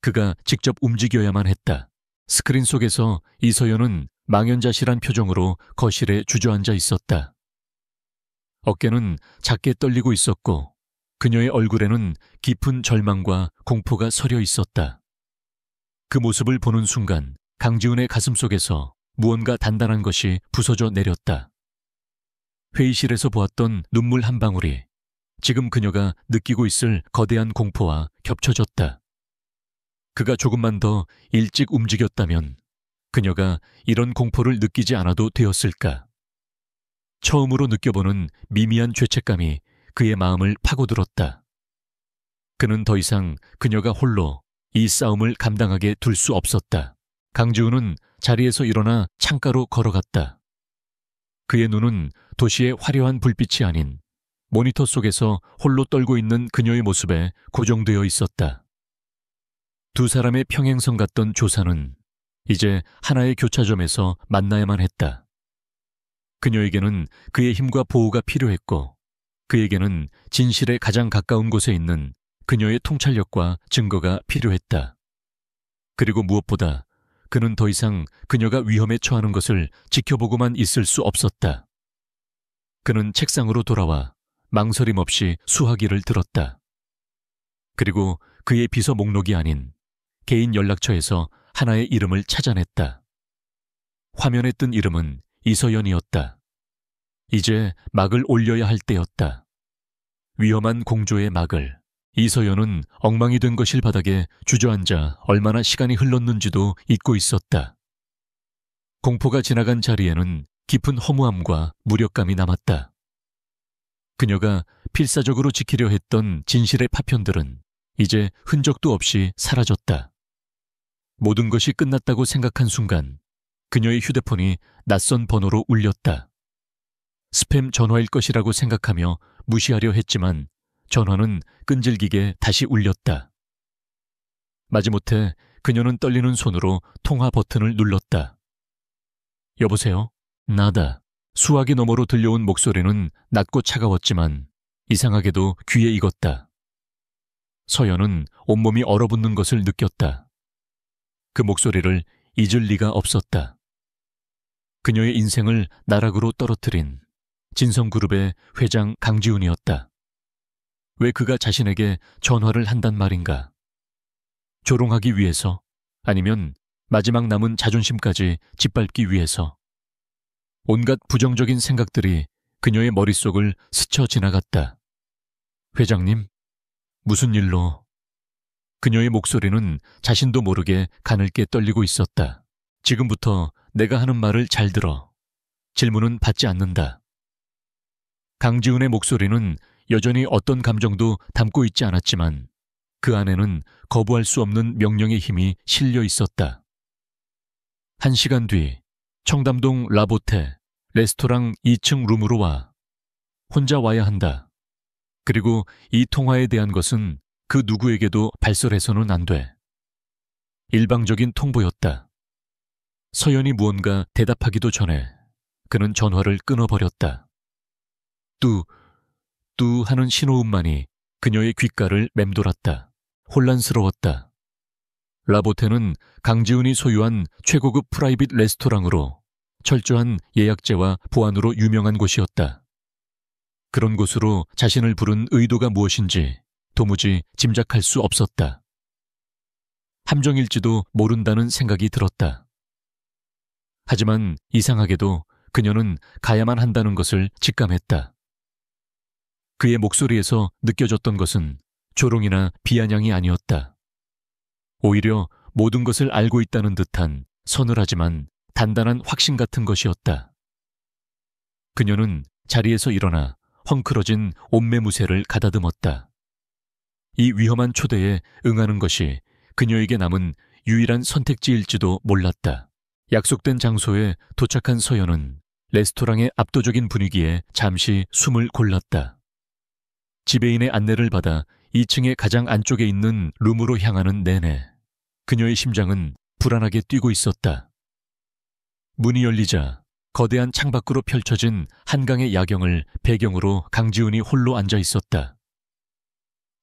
그가 직접 움직여야만 했다. 스크린 속에서 이서연은 망연자실한 표정으로 거실에 주저앉아 있었다. 어깨는 작게 떨리고 있었고 그녀의 얼굴에는 깊은 절망과 공포가 서려 있었다. 그 모습을 보는 순간 강지훈의 가슴속에서 무언가 단단한 것이 부서져 내렸다. 회의실에서 보았던 눈물 한 방울이 지금 그녀가 느끼고 있을 거대한 공포와 겹쳐졌다. 그가 조금만 더 일찍 움직였다면 그녀가 이런 공포를 느끼지 않아도 되었을까. 처음으로 느껴보는 미미한 죄책감이 그의 마음을 파고들었다. 그는 더 이상 그녀가 홀로 이 싸움을 감당하게 둘 수 없었다. 강지훈은 자리에서 일어나 창가로 걸어갔다. 그의 눈은 도시의 화려한 불빛이 아닌 모니터 속에서 홀로 떨고 있는 그녀의 모습에 고정되어 있었다. 두 사람의 평행선 같던 조사는 이제 하나의 교차점에서 만나야만 했다. 그녀에게는 그의 힘과 보호가 필요했고 그에게는 진실에 가장 가까운 곳에 있는 그녀의 통찰력과 증거가 필요했다. 그리고 무엇보다 그는 더 이상 그녀가 위험에 처하는 것을 지켜보고만 있을 수 없었다. 그는 책상으로 돌아와 망설임 없이 수화기를 들었다. 그리고 그의 비서 목록이 아닌 개인 연락처에서 하나의 이름을 찾아냈다. 화면에 뜬 이름은 이서연이었다. 이제 막을 올려야 할 때였다. 위험한 공조의 막을. 이서연은 엉망이 된 거실 바닥에 주저앉아 얼마나 시간이 흘렀는지도 잊고 있었다. 공포가 지나간 자리에는 깊은 허무함과 무력감이 남았다. 그녀가 필사적으로 지키려 했던 진실의 파편들은 이제 흔적도 없이 사라졌다. 모든 것이 끝났다고 생각한 순간 그녀의 휴대폰이 낯선 번호로 울렸다. 스팸 전화일 것이라고 생각하며 무시하려 했지만 전화는 끈질기게 다시 울렸다. 마지못해 그녀는 떨리는 손으로 통화 버튼을 눌렀다. 여보세요? 나다. 수화기 너머로 들려온 목소리는 낮고 차가웠지만 이상하게도 귀에 익었다. 서연은 온몸이 얼어붙는 것을 느꼈다. 그 목소리를 잊을 리가 없었다. 그녀의 인생을 나락으로 떨어뜨린 진성그룹의 회장 강지훈이었다. 왜 그가 자신에게 전화를 한단 말인가? 조롱하기 위해서? 아니면 마지막 남은 자존심까지 짓밟기 위해서? 온갖 부정적인 생각들이 그녀의 머릿속을 스쳐 지나갔다. 회장님, 무슨 일로? 그녀의 목소리는 자신도 모르게 가늘게 떨리고 있었다. 지금부터 내가 하는 말을 잘 들어. 질문은 받지 않는다. 강지훈의 목소리는 여전히 어떤 감정도 담고 있지 않았지만 그 안에는 거부할 수 없는 명령의 힘이 실려 있었다. 1시간 뒤 청담동 라보테 레스토랑 2층 룸으로 와. 혼자 와야 한다. 그리고 이 통화에 대한 것은 그 누구에게도 발설해서는 안 돼. 일방적인 통보였다. 서연이 무언가 대답하기도 전에 그는 전화를 끊어버렸다. 뚜 하는 신호음만이 그녀의 귓가를 맴돌았다. 혼란스러웠다. 라보테는 강지훈이 소유한 최고급 프라이빗 레스토랑으로 철저한 예약제와 보안으로 유명한 곳이었다. 그런 곳으로 자신을 부른 의도가 무엇인지 도무지 짐작할 수 없었다. 함정일지도 모른다는 생각이 들었다. 하지만 이상하게도 그녀는 가야만 한다는 것을 직감했다. 그의 목소리에서 느껴졌던 것은 조롱이나 비아냥이 아니었다. 오히려 모든 것을 알고 있다는 듯한 서늘하지만 단단한 확신 같은 것이었다. 그녀는 자리에서 일어나 헝클어진 옷매무새를 가다듬었다. 이 위험한 초대에 응하는 것이 그녀에게 남은 유일한 선택지일지도 몰랐다. 약속된 장소에 도착한 서연은 레스토랑의 압도적인 분위기에 잠시 숨을 골랐다. 지배인의 안내를 받아 2층의 가장 안쪽에 있는 룸으로 향하는 내내 그녀의 심장은 불안하게 뛰고 있었다. 문이 열리자 거대한 창밖으로 펼쳐진 한강의 야경을 배경으로 강지훈이 홀로 앉아 있었다.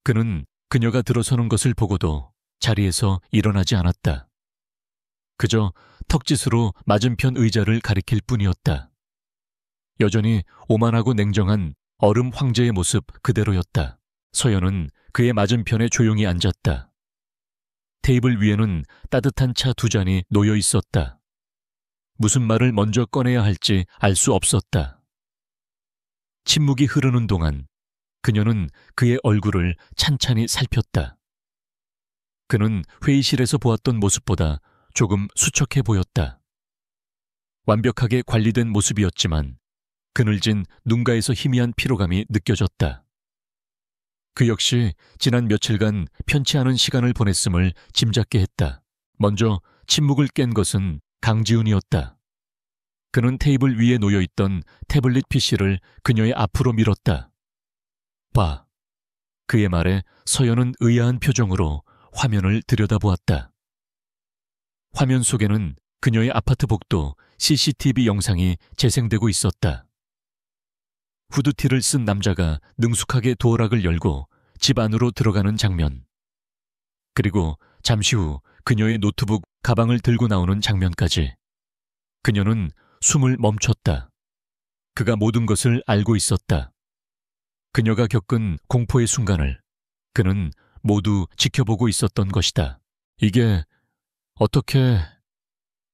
그는 그녀가 들어서는 것을 보고도 자리에서 일어나지 않았다. 그저 턱짓으로 맞은편 의자를 가리킬 뿐이었다. 여전히 오만하고 냉정한 얼음 황제의 모습 그대로였다. 서연은 그의 맞은편에 조용히 앉았다. 테이블 위에는 따뜻한 차 2잔이 놓여 있었다. 무슨 말을 먼저 꺼내야 할지 알 수 없었다. 침묵이 흐르는 동안 그녀는 그의 얼굴을 찬찬히 살폈다. 그는 회의실에서 보았던 모습보다 조금 수척해 보였다. 완벽하게 관리된 모습이었지만 그늘진 눈가에서 희미한 피로감이 느껴졌다. 그 역시 지난 며칠간 편치 않은 시간을 보냈음을 짐작게 했다. 먼저 침묵을 깬 것은 강지훈이었다. 그는 테이블 위에 놓여있던 태블릿 PC를 그녀의 앞으로 밀었다. 봐. 그의 말에 서연은 의아한 표정으로 화면을 들여다보았다. 화면 속에는 그녀의 아파트 복도 CCTV 영상이 재생되고 있었다. 후드티를 쓴 남자가 능숙하게 도어락을 열고 집 안으로 들어가는 장면. 그리고 잠시 후 그녀의 노트북, 가방을 들고 나오는 장면까지. 그녀는 숨을 멈췄다. 그가 모든 것을 알고 있었다. 그녀가 겪은 공포의 순간을 그는 모두 지켜보고 있었던 것이다. 이게 어떻게...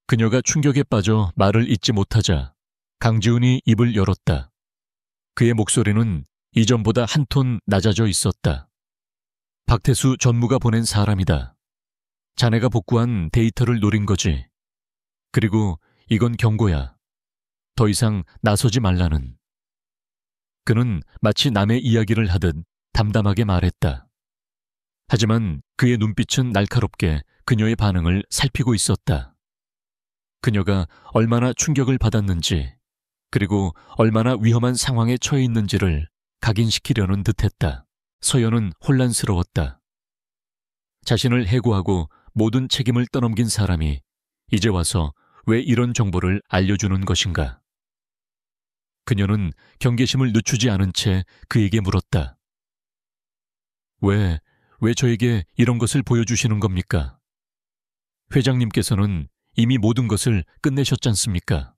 그녀가 충격에 빠져 말을 잇지 못하자 강지훈이 입을 열었다. 그의 목소리는 이전보다 한 톤 낮아져 있었다. 박태수 전무가 보낸 사람이다. 자네가 복구한 데이터를 노린 거지. 그리고 이건 경고야. 더 이상 나서지 말라는. 그는 마치 남의 이야기를 하듯 담담하게 말했다. 하지만 그의 눈빛은 날카롭게 그녀의 반응을 살피고 있었다. 그녀가 얼마나 충격을 받았는지, 그리고 얼마나 위험한 상황에 처해 있는지를 각인시키려는 듯했다. 서연은 혼란스러웠다. 자신을 해고하고 모든 책임을 떠넘긴 사람이 이제 와서 왜 이런 정보를 알려주는 것인가? 그녀는 경계심을 늦추지 않은 채 그에게 물었다. 왜 저에게 이런 것을 보여주시는 겁니까? 회장님께서는 이미 모든 것을 끝내셨잖습니까?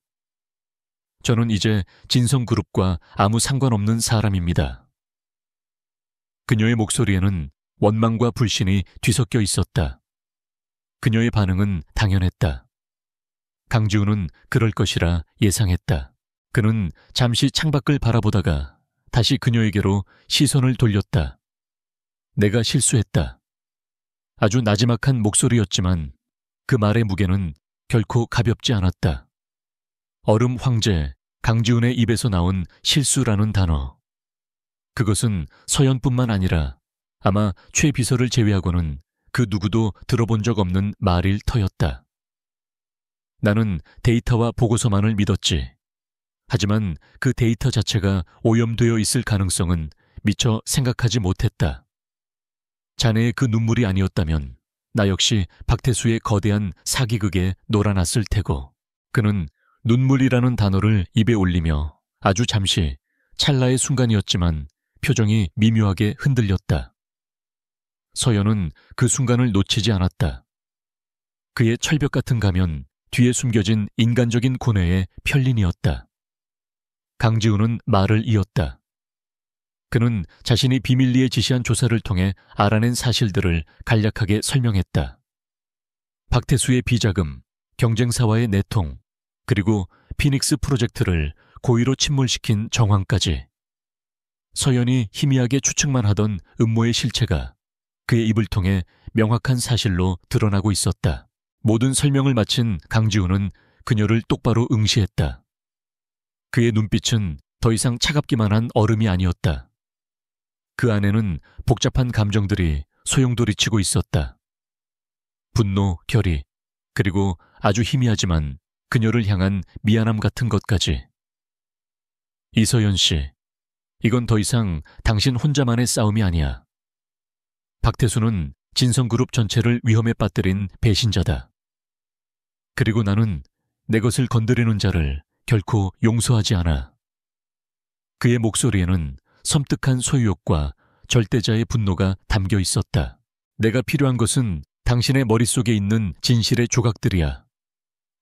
저는 이제 진성그룹과 아무 상관없는 사람입니다. 그녀의 목소리에는 원망과 불신이 뒤섞여 있었다. 그녀의 반응은 당연했다. 강지훈은 그럴 것이라 예상했다. 그는 잠시 창밖을 바라보다가 다시 그녀에게로 시선을 돌렸다. 내가 실수했다. 아주 나지막한 목소리였지만 그 말의 무게는 결코 가볍지 않았다. 얼음 황제 강지훈의 입에서 나온 실수라는 단어. 그것은 서연뿐만 아니라 아마 최 비서를 제외하고는 그 누구도 들어본 적 없는 말일 터였다. 나는 데이터와 보고서만을 믿었지. 하지만 그 데이터 자체가 오염되어 있을 가능성은 미처 생각하지 못했다. 자네의 그 눈물이 아니었다면 나 역시 박태수의 거대한 사기극에 놀아났을 테고. 그는 눈물이라는 단어를 입에 올리며 아주 잠시, 찰나의 순간이었지만 표정이 미묘하게 흔들렸다. 서연은 그 순간을 놓치지 않았다. 그의 철벽 같은 가면 뒤에 숨겨진 인간적인 고뇌의 편린이었다. 강지훈은 말을 이었다. 그는 자신이 비밀리에 지시한 조사를 통해 알아낸 사실들을 간략하게 설명했다. 박태수의 비자금, 경쟁사와의 내통, 그리고 피닉스 프로젝트를 고의로 침몰시킨 정황까지. 서연이 희미하게 추측만 하던 음모의 실체가 그의 입을 통해 명확한 사실로 드러나고 있었다. 모든 설명을 마친 강지훈은 그녀를 똑바로 응시했다. 그의 눈빛은 더 이상 차갑기만 한 얼음이 아니었다. 그 안에는 복잡한 감정들이 소용돌이치고 있었다. 분노, 결의, 그리고 아주 희미하지만 그녀를 향한 미안함 같은 것까지. 이서연 씨, 이건 더 이상 당신 혼자만의 싸움이 아니야. 박태수는 진성그룹 전체를 위험에 빠뜨린 배신자다. 그리고 나는 내 것을 건드리는 자를 결코 용서하지 않아. 그의 목소리에는 섬뜩한 소유욕과 절대자의 분노가 담겨 있었다. 내가 필요한 것은 당신의 머릿속에 있는 진실의 조각들이야.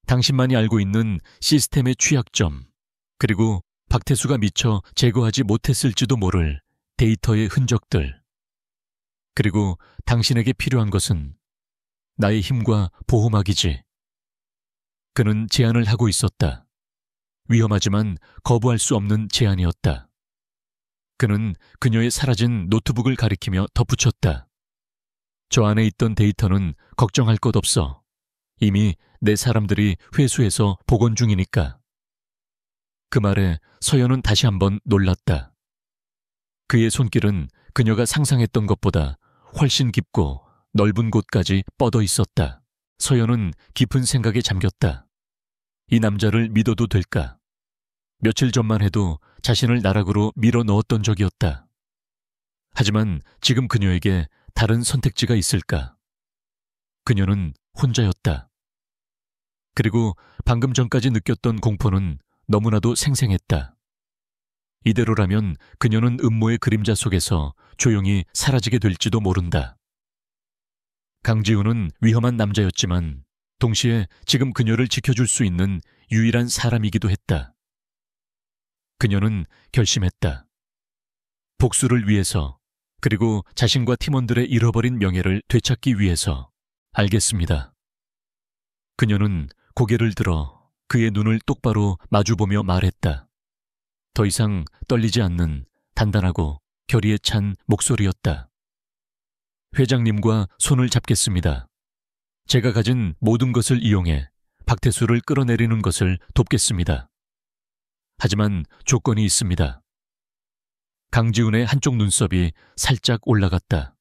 당신만이 알고 있는 시스템의 취약점, 그리고 박태수가 미처 제거하지 못했을지도 모를 데이터의 흔적들. 그리고 당신에게 필요한 것은 나의 힘과 보호막이지. 그는 제안을 하고 있었다. 위험하지만 거부할 수 없는 제안이었다. 그는 그녀의 사라진 노트북을 가리키며 덧붙였다. 저 안에 있던 데이터는 걱정할 것 없어. 이미 내 사람들이 회수해서 복원 중이니까. 그 말에 서연은 다시 한번 놀랐다. 그의 손길은 그녀가 상상했던 것보다 훨씬 깊고 넓은 곳까지 뻗어 있었다. 서연은 깊은 생각에 잠겼다. 이 남자를 믿어도 될까? 며칠 전만 해도 자신을 나락으로 밀어 넣었던 적이었다. 하지만 지금 그녀에게 다른 선택지가 있을까? 그녀는 혼자였다. 그리고 방금 전까지 느꼈던 공포는 너무나도 생생했다. 이대로라면 그녀는 음모의 그림자 속에서 조용히 사라지게 될지도 모른다. 강지훈은 위험한 남자였지만 동시에 지금 그녀를 지켜줄 수 있는 유일한 사람이기도 했다. 그녀는 결심했다. 복수를 위해서, 그리고 자신과 팀원들의 잃어버린 명예를 되찾기 위해서. 알겠습니다. 그녀는 고개를 들어 그의 눈을 똑바로 마주보며 말했다. 더 이상 떨리지 않는 단단하고 결의에 찬 목소리였다. 회장님과 손을 잡겠습니다. 제가 가진 모든 것을 이용해 박태수를 끌어내리는 것을 돕겠습니다. 하지만 조건이 있습니다. 강지훈의 한쪽 눈썹이 살짝 올라갔다.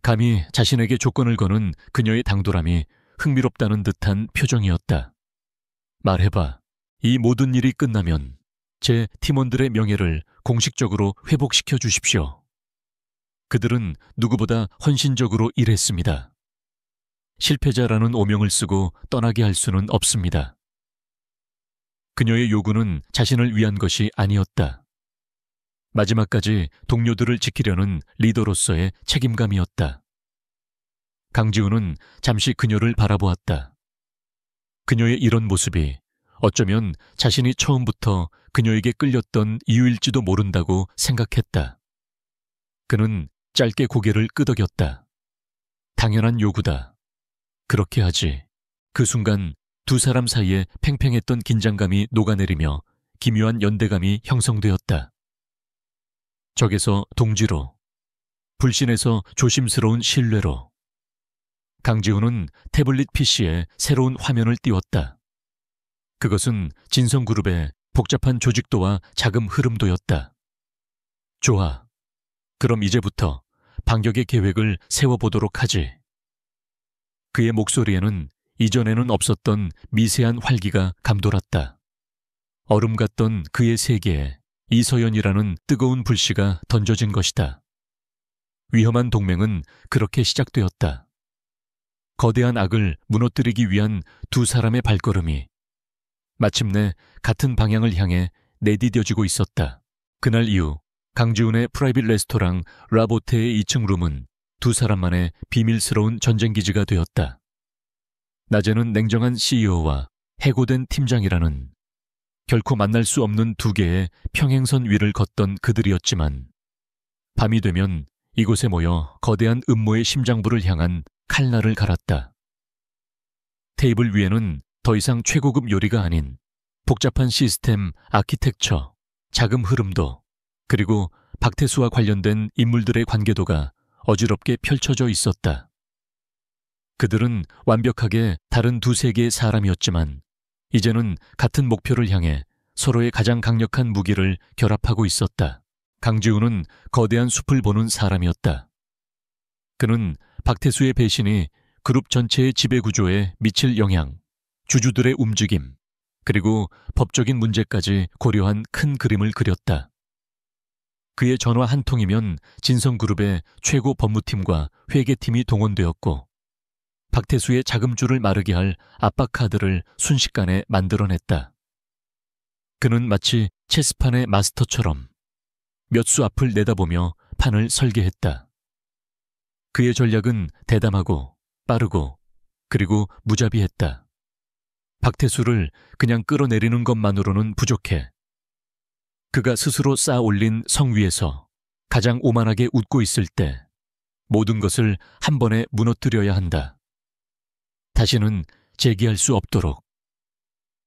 감히 자신에게 조건을 거는 그녀의 당돌함이 흥미롭다는 듯한 표정이었다. 말해봐. 이 모든 일이 끝나면 제 팀원들의 명예를 공식적으로 회복시켜 주십시오. 그들은 누구보다 헌신적으로 일했습니다. 실패자라는 오명을 쓰고 떠나게 할 수는 없습니다. 그녀의 요구는 자신을 위한 것이 아니었다. 마지막까지 동료들을 지키려는 리더로서의 책임감이었다. 강지훈은 잠시 그녀를 바라보았다. 그녀의 이런 모습이 어쩌면 자신이 처음부터 그녀에게 끌렸던 이유일지도 모른다고 생각했다. 그는 짧게 고개를 끄덕였다. 당연한 요구다. 그렇게 하지. 그 순간 두 사람 사이에 팽팽했던 긴장감이 녹아내리며 기묘한 연대감이 형성되었다. 적에서 동지로, 불신에서 조심스러운 신뢰로. 강지훈은 태블릿 PC에 새로운 화면을 띄웠다. 그것은 진성그룹의 복잡한 조직도와 자금 흐름도였다. 좋아. 그럼 이제부터 반격의 계획을 세워보도록 하지. 그의 목소리에는 이전에는 없었던 미세한 활기가 감돌았다. 얼음 같던 그의 세계에 이서연이라는 뜨거운 불씨가 던져진 것이다. 위험한 동맹은 그렇게 시작되었다. 거대한 악을 무너뜨리기 위한 두 사람의 발걸음이 마침내 같은 방향을 향해 내디뎌지고 있었다. 그날 이후 강지훈의 프라이빗 레스토랑 라보테의 2층 룸은 두 사람만의 비밀스러운 전쟁기지가 되었다. 낮에는 냉정한 CEO와 해고된 팀장이라는 결코 만날 수 없는 두 개의 평행선 위를 걷던 그들이었지만 밤이 되면 이곳에 모여 거대한 음모의 심장부를 향한 칼날을 갈았다. 테이블 위에는 더 이상 최고급 요리가 아닌 복잡한 시스템, 아키텍처, 자금 흐름도, 그리고 박태수와 관련된 인물들의 관계도가 어지럽게 펼쳐져 있었다. 그들은 완벽하게 다른 두 세계의 사람이었지만 이제는 같은 목표를 향해 서로의 가장 강력한 무기를 결합하고 있었다. 강지훈은 거대한 숲을 보는 사람이었다. 그는 박태수의 배신이 그룹 전체의 지배구조에 미칠 영향, 주주들의 움직임, 그리고 법적인 문제까지 고려한 큰 그림을 그렸다. 그의 전화 한 통이면 진성그룹의 최고 법무팀과 회계팀이 동원되었고 박태수의 자금줄을 마르게 할 압박카드를 순식간에 만들어냈다. 그는 마치 체스판의 마스터처럼 몇 수 앞을 내다보며 판을 설계했다. 그의 전략은 대담하고 빠르고 그리고 무자비했다. 박태수를 그냥 끌어내리는 것만으로는 부족해. 그가 스스로 쌓아 올린 성 위에서 가장 오만하게 웃고 있을 때 모든 것을 한 번에 무너뜨려야 한다. 다시는 재기할 수 없도록.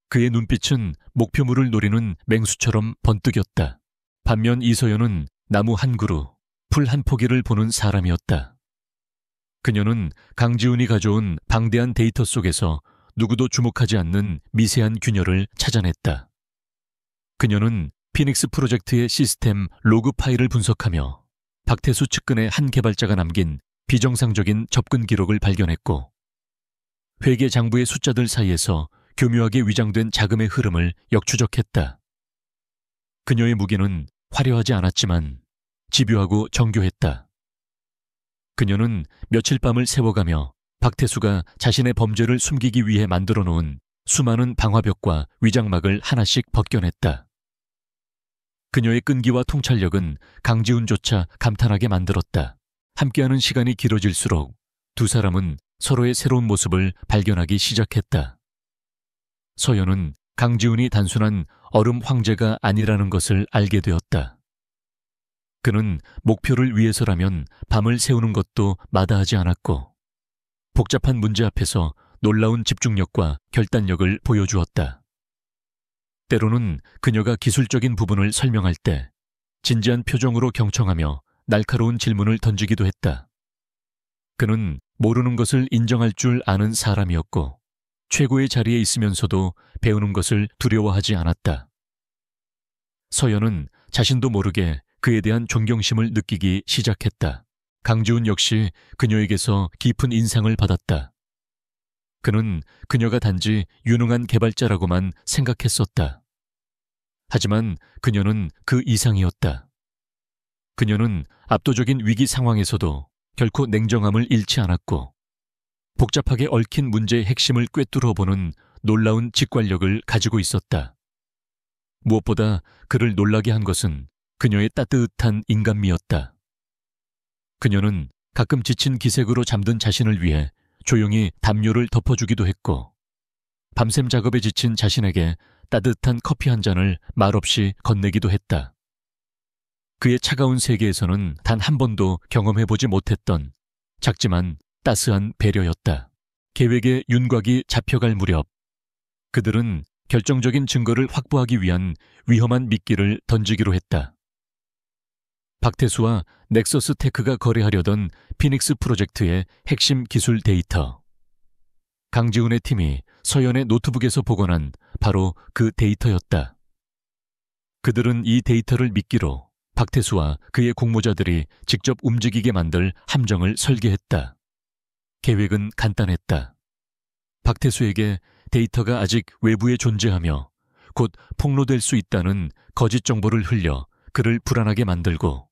그의 눈빛은 목표물을 노리는 맹수처럼 번뜩였다. 반면 이서연은 나무 한 그루, 풀 한 포기를 보는 사람이었다. 그녀는 강지훈이 가져온 방대한 데이터 속에서 누구도 주목하지 않는 미세한 균열을 찾아냈다. 그녀는 피닉스 프로젝트의 시스템 로그 파일을 분석하며 박태수 측근의 한 개발자가 남긴 비정상적인 접근 기록을 발견했고 회계 장부의 숫자들 사이에서 교묘하게 위장된 자금의 흐름을 역추적했다. 그녀의 무기는 화려하지 않았지만 집요하고 정교했다. 그녀는 며칠 밤을 새워가며 박태수가 자신의 범죄를 숨기기 위해 만들어 놓은 수많은 방화벽과 위장막을 하나씩 벗겨냈다. 그녀의 끈기와 통찰력은 강지훈조차 감탄하게 만들었다. 함께하는 시간이 길어질수록 두 사람은 서로의 새로운 모습을 발견하기 시작했다. 서연은 강지훈이 단순한 얼음 황제가 아니라는 것을 알게 되었다. 그는 목표를 위해서라면 밤을 새우는 것도 마다하지 않았고 복잡한 문제 앞에서 놀라운 집중력과 결단력을 보여주었다. 때로는 그녀가 기술적인 부분을 설명할 때 진지한 표정으로 경청하며 날카로운 질문을 던지기도 했다. 그는 모르는 것을 인정할 줄 아는 사람이었고 최고의 자리에 있으면서도 배우는 것을 두려워하지 않았다. 서연은 자신도 모르게 그에 대한 존경심을 느끼기 시작했다. 강지훈 역시 그녀에게서 깊은 인상을 받았다. 그는 그녀가 단지 유능한 개발자라고만 생각했었다. 하지만 그녀는 그 이상이었다. 그녀는 압도적인 위기 상황에서도 결코 냉정함을 잃지 않았고 복잡하게 얽힌 문제의 핵심을 꿰뚫어 보는 놀라운 직관력을 가지고 있었다. 무엇보다 그를 놀라게 한 것은 그녀의 따뜻한 인간미였다. 그녀는 가끔 지친 기색으로 잠든 자신을 위해 조용히 담요를 덮어주기도 했고 밤샘 작업에 지친 자신에게 따뜻한 커피 한 잔을 말없이 건네기도 했다. 그의 차가운 세계에서는 단 한 번도 경험해보지 못했던 작지만 따스한 배려였다. 계획의 윤곽이 잡혀갈 무렵 그들은 결정적인 증거를 확보하기 위한 위험한 미끼를 던지기로 했다. 박태수와 넥서스 테크가 거래하려던 피닉스 프로젝트의 핵심 기술 데이터. 강지훈의 팀이 서연의 노트북에서 복원한 바로 그 데이터였다. 그들은 이 데이터를 미끼로 박태수와 그의 공모자들이 직접 움직이게 만들 함정을 설계했다. 계획은 간단했다. 박태수에게 데이터가 아직 외부에 존재하며 곧 폭로될 수 있다는 거짓 정보를 흘려 그를 불안하게 만들고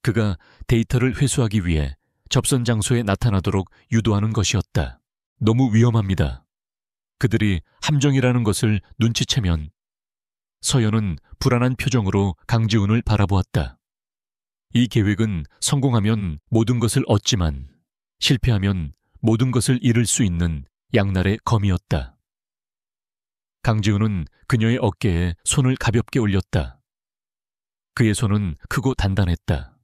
그가 데이터를 회수하기 위해 접선 장소에 나타나도록 유도하는 것이었다. 너무 위험합니다. 그들이 함정이라는 것을 눈치채면 서연은 불안한 표정으로 강지훈을 바라보았다. 이 계획은 성공하면 모든 것을 얻지만 실패하면 모든 것을 잃을 수 있는 양날의 검이었다. 강지훈은 그녀의 어깨에 손을 가볍게 올렸다. 그의 손은 크고 단단했다.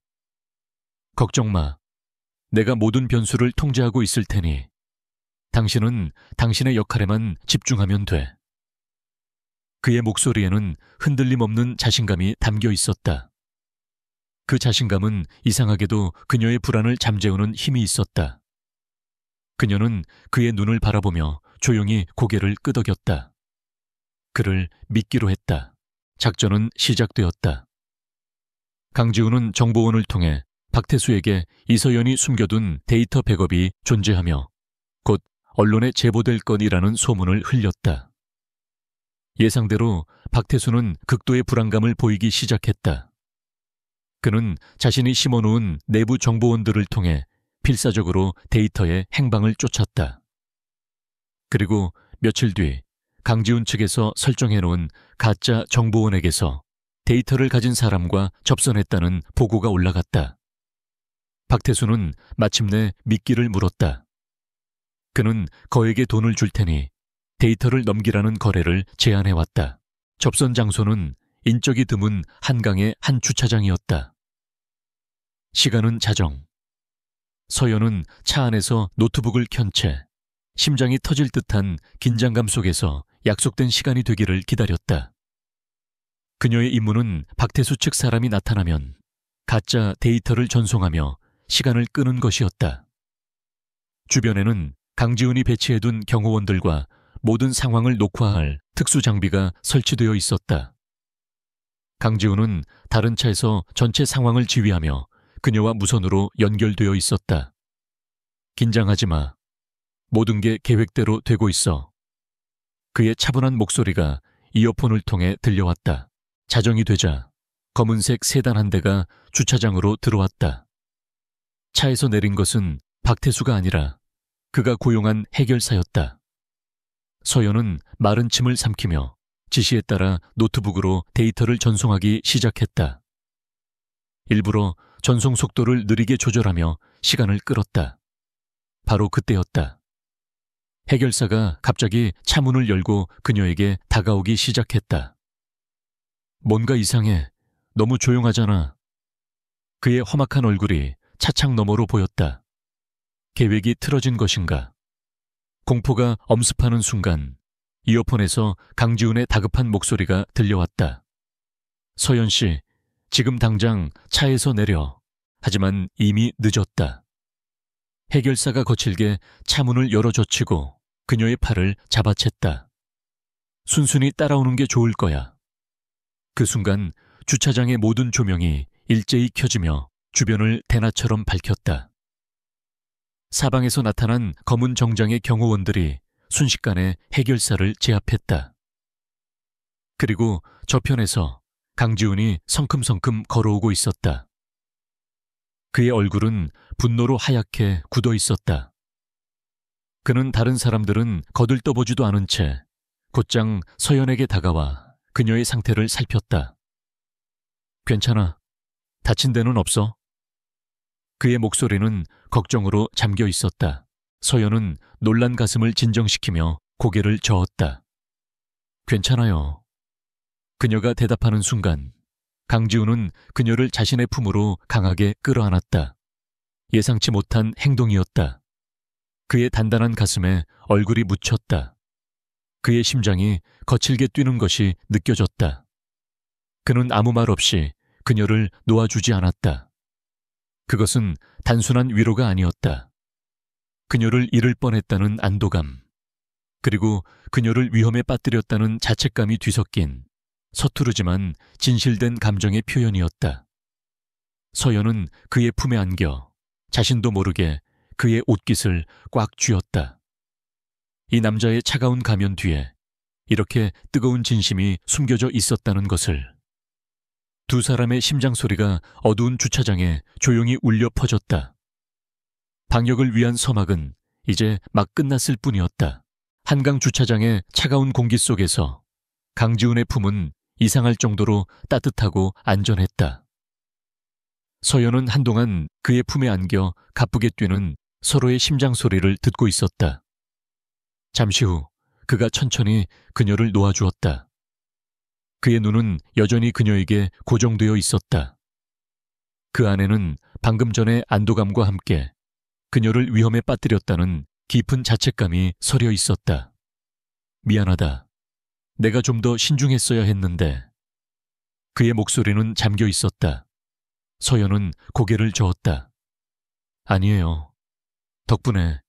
걱정 마. 내가 모든 변수를 통제하고 있을 테니 당신은 당신의 역할에만 집중하면 돼. 그의 목소리에는 흔들림 없는 자신감이 담겨 있었다. 그 자신감은 이상하게도 그녀의 불안을 잠재우는 힘이 있었다. 그녀는 그의 눈을 바라보며 조용히 고개를 끄덕였다. 그를 믿기로 했다. 작전은 시작되었다. 강지훈은 정보원을 통해 박태수에게 이서연이 숨겨둔 데이터 백업이 존재하며 곧 언론에 제보될 건이라는 소문을 흘렸다. 예상대로 박태수는 극도의 불안감을 보이기 시작했다. 그는 자신이 심어놓은 내부 정보원들을 통해 필사적으로 데이터의 행방을 쫓았다. 그리고 며칠 뒤 강지훈 측에서 설정해놓은 가짜 정보원에게서 데이터를 가진 사람과 접선했다는 보고가 올라갔다. 박태수는 마침내 미끼를 물었다. 그는 거액의 돈을 줄 테니 데이터를 넘기라는 거래를 제안해왔다. 접선 장소는 인적이 드문 한강의 한 주차장이었다. 시간은 자정. 서연은 차 안에서 노트북을 켠 채 심장이 터질 듯한 긴장감 속에서 약속된 시간이 되기를 기다렸다. 그녀의 임무는 박태수 측 사람이 나타나면 가짜 데이터를 전송하며 시간을 끄는 것이었다. 주변에는 강지훈이 배치해둔 경호원들과 모든 상황을 녹화할 특수 장비가 설치되어 있었다. 강지훈은 다른 차에서 전체 상황을 지휘하며 그녀와 무선으로 연결되어 있었다. 긴장하지 마. 모든 게 계획대로 되고 있어. 그의 차분한 목소리가 이어폰을 통해 들려왔다. 자정이 되자 검은색 세단 한 대가 주차장으로 들어왔다. 차에서 내린 것은 박태수가 아니라 그가 고용한 해결사였다. 서연은 마른 침을 삼키며 지시에 따라 노트북으로 데이터를 전송하기 시작했다. 일부러 전송 속도를 느리게 조절하며 시간을 끌었다. 바로 그때였다. 해결사가 갑자기 차문을 열고 그녀에게 다가오기 시작했다. 뭔가 이상해. 너무 조용하잖아. 그의 험악한 얼굴이 차창 너머로 보였다. 계획이 틀어진 것인가? 공포가 엄습하는 순간 이어폰에서 강지훈의 다급한 목소리가 들려왔다. 서연 씨, 지금 당장 차에서 내려. 하지만 이미 늦었다. 해결사가 거칠게 차문을 열어젖히고 그녀의 팔을 잡아챘다. 순순히 따라오는 게 좋을 거야. 그 순간 주차장의 모든 조명이 일제히 켜지며 주변을 대낮처럼 밝혔다. 사방에서 나타난 검은 정장의 경호원들이 순식간에 해결사를 제압했다. 그리고 저편에서 강지훈이 성큼성큼 걸어오고 있었다. 그의 얼굴은 분노로 하얗게 굳어 있었다. 그는 다른 사람들은 거들떠보지도 않은 채 곧장 서연에게 다가와 그녀의 상태를 살폈다. 괜찮아. 다친 데는 없어? 그의 목소리는 걱정으로 잠겨 있었다. 서연은 놀란 가슴을 진정시키며 고개를 저었다. 괜찮아요. 그녀가 대답하는 순간 강지훈은 그녀를 자신의 품으로 강하게 끌어안았다. 예상치 못한 행동이었다. 그의 단단한 가슴에 얼굴이 묻혔다. 그의 심장이 거칠게 뛰는 것이 느껴졌다. 그는 아무 말 없이 그녀를 놓아주지 않았다. 그것은 단순한 위로가 아니었다. 그녀를 잃을 뻔했다는 안도감, 그리고 그녀를 위험에 빠뜨렸다는 자책감이 뒤섞인 서투르지만 진실된 감정의 표현이었다. 서연은 그의 품에 안겨 자신도 모르게 그의 옷깃을 꽉 쥐었다. 이 남자의 차가운 가면 뒤에 이렇게 뜨거운 진심이 숨겨져 있었다는 것을. 두 사람의 심장 소리가 어두운 주차장에 조용히 울려 퍼졌다. 방역을 위한 서막은 이제 막 끝났을 뿐이었다. 한강 주차장의 차가운 공기 속에서 강지훈의 품은 이상할 정도로 따뜻하고 안전했다. 서연은 한동안 그의 품에 안겨 가쁘게 뛰는 서로의 심장 소리를 듣고 있었다. 잠시 후 그가 천천히 그녀를 놓아주었다. 그의 눈은 여전히 그녀에게 고정되어 있었다. 그 안에는 방금 전의 안도감과 함께 그녀를 위험에 빠뜨렸다는 깊은 자책감이 서려 있었다. 미안하다. 내가 좀 더 신중했어야 했는데. 그의 목소리는 잠겨 있었다. 서연은 고개를 저었다. 아니에요. 덕분에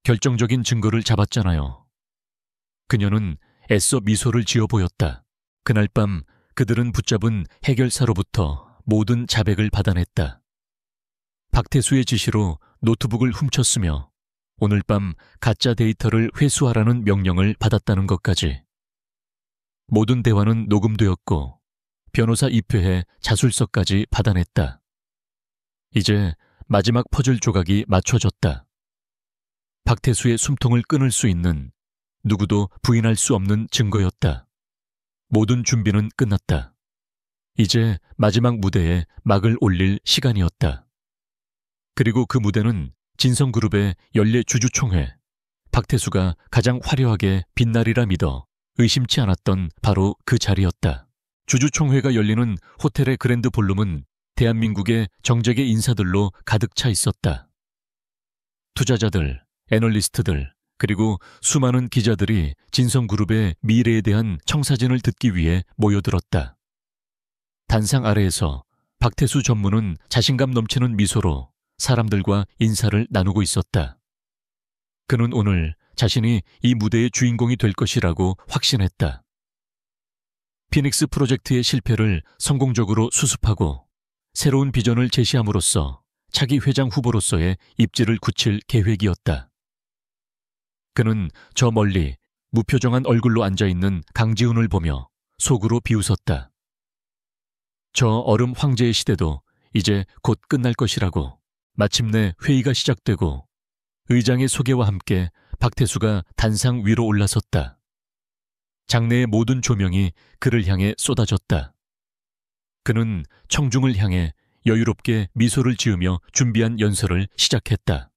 결정적인 증거를 잡았잖아요. 그녀는 애써 미소를 지어 보였다. 그날 밤 그들은 붙잡은 해결사로부터 모든 자백을 받아냈다. 박태수의 지시로 노트북을 훔쳤으며 오늘 밤 가짜 데이터를 회수하라는 명령을 받았다는 것까지. 모든 대화는 녹음되었고 변호사 입회해 자술서까지 받아냈다. 이제 마지막 퍼즐 조각이 맞춰졌다. 박태수의 숨통을 끊을 수 있는, 누구도 부인할 수 없는 증거였다. 모든 준비는 끝났다. 이제 마지막 무대에 막을 올릴 시간이었다. 그리고 그 무대는 진성그룹의 연례 주주총회, 박태수가 가장 화려하게 빛나리라 믿어 의심치 않았던 바로 그 자리였다. 주주총회가 열리는 호텔의 그랜드 볼룸은 대한민국의 정재계 인사들로 가득 차 있었다. 투자자들, 애널리스트들, 그리고 수많은 기자들이 진성그룹의 미래에 대한 청사진을 듣기 위해 모여들었다. 단상 아래에서 박태수 전무는 자신감 넘치는 미소로 사람들과 인사를 나누고 있었다. 그는 오늘 자신이 이 무대의 주인공이 될 것이라고 확신했다. 피닉스 프로젝트의 실패를 성공적으로 수습하고 새로운 비전을 제시함으로써 차기 회장 후보로서의 입지를 굳힐 계획이었다. 그는 저 멀리 무표정한 얼굴로 앉아있는 강지훈을 보며 속으로 비웃었다. 저 얼음 황제의 시대도 이제 곧 끝날 것이라고. 마침내 회의가 시작되고 의장의 소개와 함께 박태수가 단상 위로 올라섰다. 장내의 모든 조명이 그를 향해 쏟아졌다. 그는 청중을 향해 여유롭게 미소를 지으며 준비한 연설을 시작했다.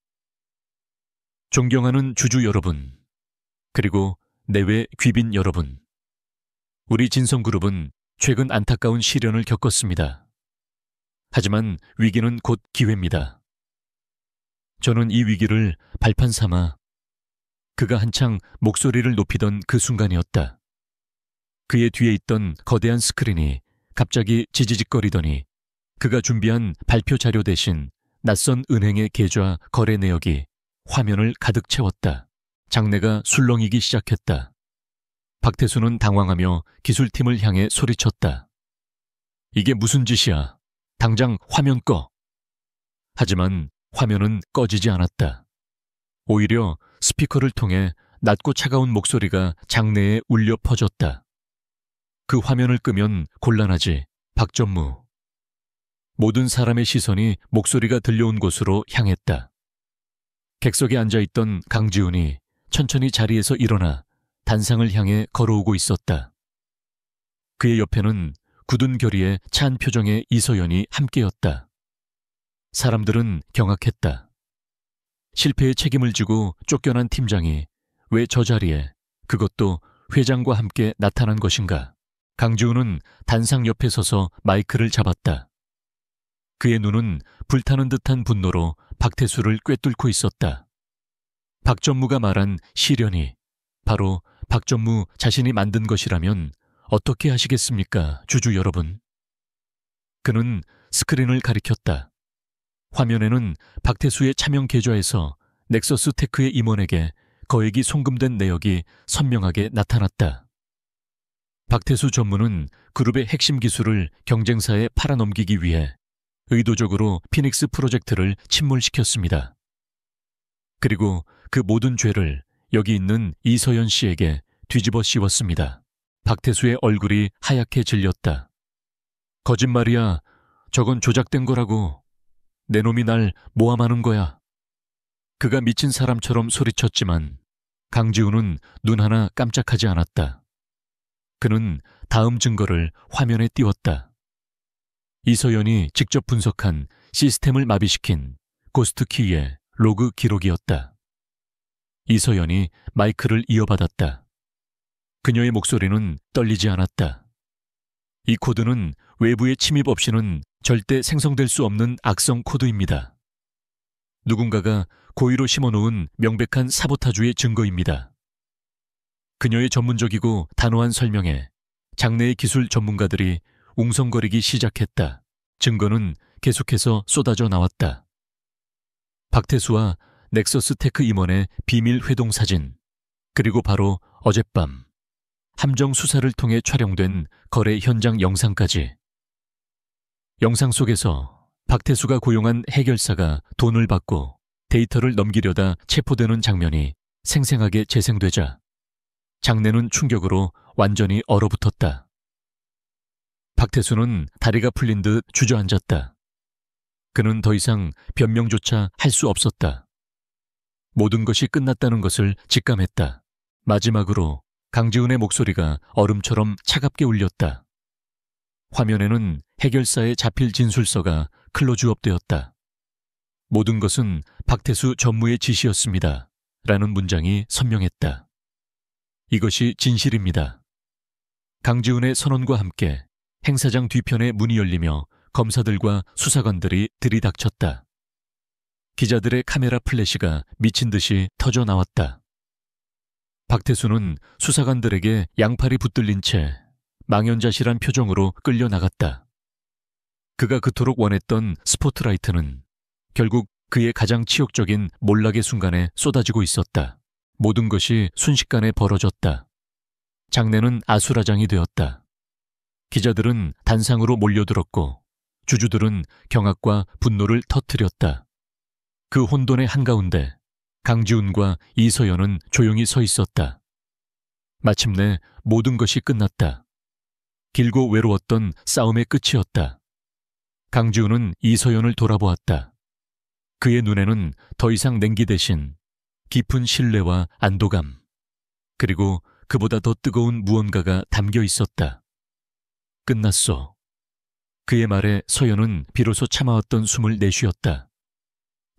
존경하는 주주 여러분, 그리고 내외 귀빈 여러분. 우리 진성그룹은 최근 안타까운 시련을 겪었습니다. 하지만 위기는 곧 기회입니다. 저는 이 위기를 발판 삼아 그가 한창 목소리를 높이던 그 순간이었다. 그의 뒤에 있던 거대한 스크린이 갑자기 지지직거리더니 그가 준비한 발표 자료 대신 낯선 은행의 계좌 거래 내역이 화면을 가득 채웠다. 장내가 술렁이기 시작했다. 박태수는 당황하며 기술팀을 향해 소리쳤다. 이게 무슨 짓이야? 당장 화면 꺼. 하지만 화면은 꺼지지 않았다. 오히려 스피커를 통해 낮고 차가운 목소리가 장내에 울려 퍼졌다. 그 화면을 끄면 곤란하지, 박전무. 모든 사람의 시선이 목소리가 들려온 곳으로 향했다. 객석에 앉아있던 강지훈이 천천히 자리에서 일어나 단상을 향해 걸어오고 있었다. 그의 옆에는 굳은 결의에 차한 표정의 이서연이 함께였다. 사람들은 경악했다. 실패의 책임을 지고 쫓겨난 팀장이 왜 저 자리에, 그것도 회장과 함께 나타난 것인가? 강지훈은 단상 옆에 서서 마이크를 잡았다. 그의 눈은 불타는 듯한 분노로 박태수를 꿰뚫고 있었다. 박전무가 말한 시련이 바로 박전무 자신이 만든 것이라면 어떻게 하시겠습니까, 주주 여러분? 그는 스크린을 가리켰다. 화면에는 박태수의 차명 계좌에서 넥서스 테크의 임원에게 거액이 송금된 내역이 선명하게 나타났다. 박태수 전무는 그룹의 핵심 기술을 경쟁사에 팔아넘기기 위해 의도적으로 피닉스 프로젝트를 침몰시켰습니다. 그리고 그 모든 죄를 여기 있는 이서연 씨에게 뒤집어 씌웠습니다. 박태수의 얼굴이 하얗게 질렸다. 거짓말이야. 저건 조작된 거라고. 내 놈이 날 모함하는 거야. 그가 미친 사람처럼 소리쳤지만 강지훈은 눈 하나 깜짝하지 않았다. 그는 다음 증거를 화면에 띄웠다. 이서연이 직접 분석한 시스템을 마비시킨 고스트키의 로그 기록이었다. 이서연이 마이크를 이어받았다. 그녀의 목소리는 떨리지 않았다. 이 코드는 외부의 침입 없이는 절대 생성될 수 없는 악성 코드입니다. 누군가가 고의로 심어놓은 명백한 사보타주의 증거입니다. 그녀의 전문적이고 단호한 설명에 장내의 기술 전문가들이 웅성거리기 시작했다. 증거는 계속해서 쏟아져 나왔다. 박태수와 넥서스 테크 임원의 비밀 회동 사진, 그리고 바로 어젯밤 함정 수사를 통해 촬영된 거래 현장 영상까지. 영상 속에서 박태수가 고용한 해결사가 돈을 받고 데이터를 넘기려다 체포되는 장면이 생생하게 재생되자 장내는 충격으로 완전히 얼어붙었다. 박태수는 다리가 풀린 듯 주저앉았다. 그는 더 이상 변명조차 할 수 없었다. 모든 것이 끝났다는 것을 직감했다. 마지막으로 강지훈의 목소리가 얼음처럼 차갑게 울렸다. 화면에는 해결사의 자필 진술서가 클로즈업되었다. 모든 것은 박태수 전무의 지시였습니다. 라는 문장이 선명했다. 이것이 진실입니다. 강지훈의 선언과 함께 행사장 뒤편에 문이 열리며 검사들과 수사관들이 들이닥쳤다. 기자들의 카메라 플래시가 미친 듯이 터져 나왔다. 박태수는 수사관들에게 양팔이 붙들린 채 망연자실한 표정으로 끌려나갔다. 그가 그토록 원했던 스포트라이트는 결국 그의 가장 치욕적인 몰락의 순간에 쏟아지고 있었다. 모든 것이 순식간에 벌어졌다. 장내는 아수라장이 되었다. 기자들은 단상으로 몰려들었고 주주들은 경악과 분노를 터뜨렸다. 그 혼돈의 한가운데 강지훈과 이서연은 조용히 서 있었다. 마침내 모든 것이 끝났다. 길고 외로웠던 싸움의 끝이었다. 강지훈은 이서연을 돌아보았다. 그의 눈에는 더 이상 냉기 대신 깊은 신뢰와 안도감, 그리고 그보다 더 뜨거운 무언가가 담겨 있었다. 끝났소. 그의 말에 서연은 비로소 참아왔던 숨을 내쉬었다.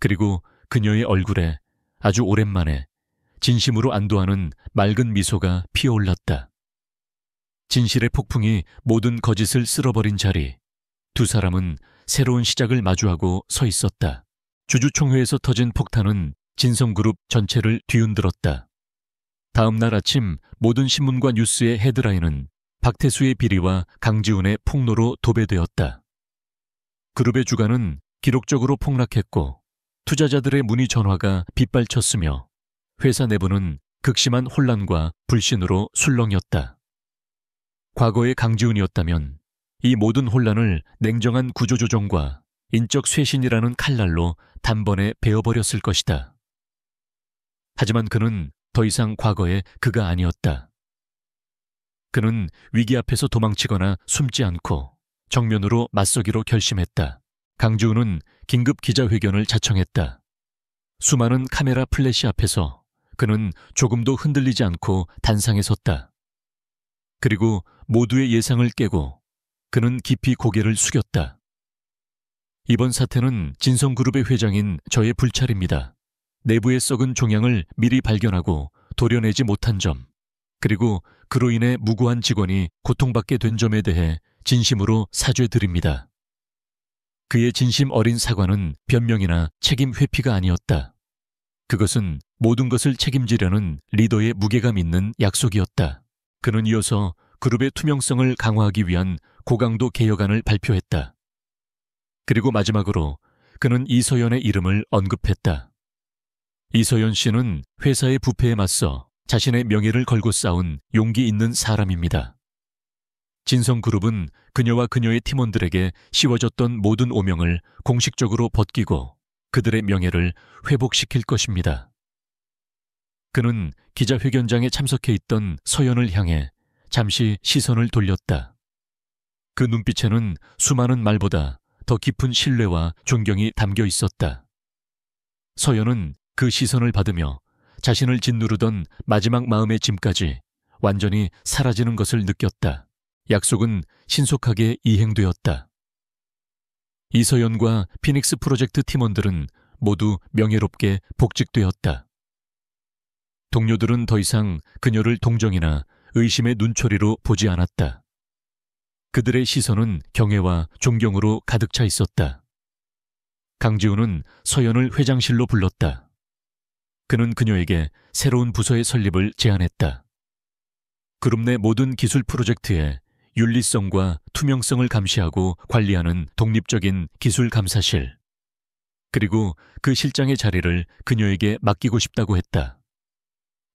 그리고 그녀의 얼굴에 아주 오랜만에 진심으로 안도하는 맑은 미소가 피어올랐다. 진실의 폭풍이 모든 거짓을 쓸어버린 자리, 두 사람은 새로운 시작을 마주하고 서 있었다. 주주총회에서 터진 폭탄은 진성그룹 전체를 뒤흔들었다. 다음 날 아침 모든 신문과 뉴스의 헤드라인은 박태수의 비리와 강지훈의 폭로로 도배되었다. 그룹의 주가는 기록적으로 폭락했고 투자자들의 문의 전화가 빗발쳤으며 회사 내부는 극심한 혼란과 불신으로 술렁였다. 과거의 강지훈이었다면 이 모든 혼란을 냉정한 구조조정과 인적 쇄신이라는 칼날로 단번에 베어버렸을 것이다. 하지만 그는 더 이상 과거의 그가 아니었다. 그는 위기 앞에서 도망치거나 숨지 않고 정면으로 맞서기로 결심했다. 강지훈은 긴급 기자회견을 자청했다. 수많은 카메라 플래시 앞에서 그는 조금도 흔들리지 않고 단상에 섰다. 그리고 모두의 예상을 깨고 그는 깊이 고개를 숙였다. 이번 사태는 진성그룹의 회장인 저의 불찰입니다. 내부의 썩은 종양을 미리 발견하고 도려내지 못한 점, 그리고 그로 인해 무고한 직원이 고통받게 된 점에 대해 진심으로 사죄드립니다. 그의 진심 어린 사과는 변명이나 책임 회피가 아니었다. 그것은 모든 것을 책임지려는 리더의 무게감 있는 약속이었다. 그는 이어서 그룹의 투명성을 강화하기 위한 고강도 개혁안을 발표했다. 그리고 마지막으로 그는 이서연의 이름을 언급했다. 이서연 씨는 회사의 부패에 맞서 자신의 명예를 걸고 싸운 용기 있는 사람입니다. 진성그룹은 그녀와 그녀의 팀원들에게 씌워졌던 모든 오명을 공식적으로 벗기고 그들의 명예를 회복시킬 것입니다. 그는 기자회견장에 참석해 있던 서연을 향해 잠시 시선을 돌렸다. 그 눈빛에는 수많은 말보다 더 깊은 신뢰와 존경이 담겨 있었다. 서연은 그 시선을 받으며 자신을 짓누르던 마지막 마음의 짐까지 완전히 사라지는 것을 느꼈다. 약속은 신속하게 이행되었다. 이서연과 피닉스 프로젝트 팀원들은 모두 명예롭게 복직되었다. 동료들은 더 이상 그녀를 동정이나 의심의 눈초리로 보지 않았다. 그들의 시선은 경애와 존경으로 가득 차 있었다. 강지훈은 서연을 회장실로 불렀다. 그는 그녀에게 새로운 부서의 설립을 제안했다. 그룹 내 모든 기술 프로젝트에 윤리성과 투명성을 감시하고 관리하는 독립적인 기술감사실, 그리고 그 실장의 자리를 그녀에게 맡기고 싶다고 했다.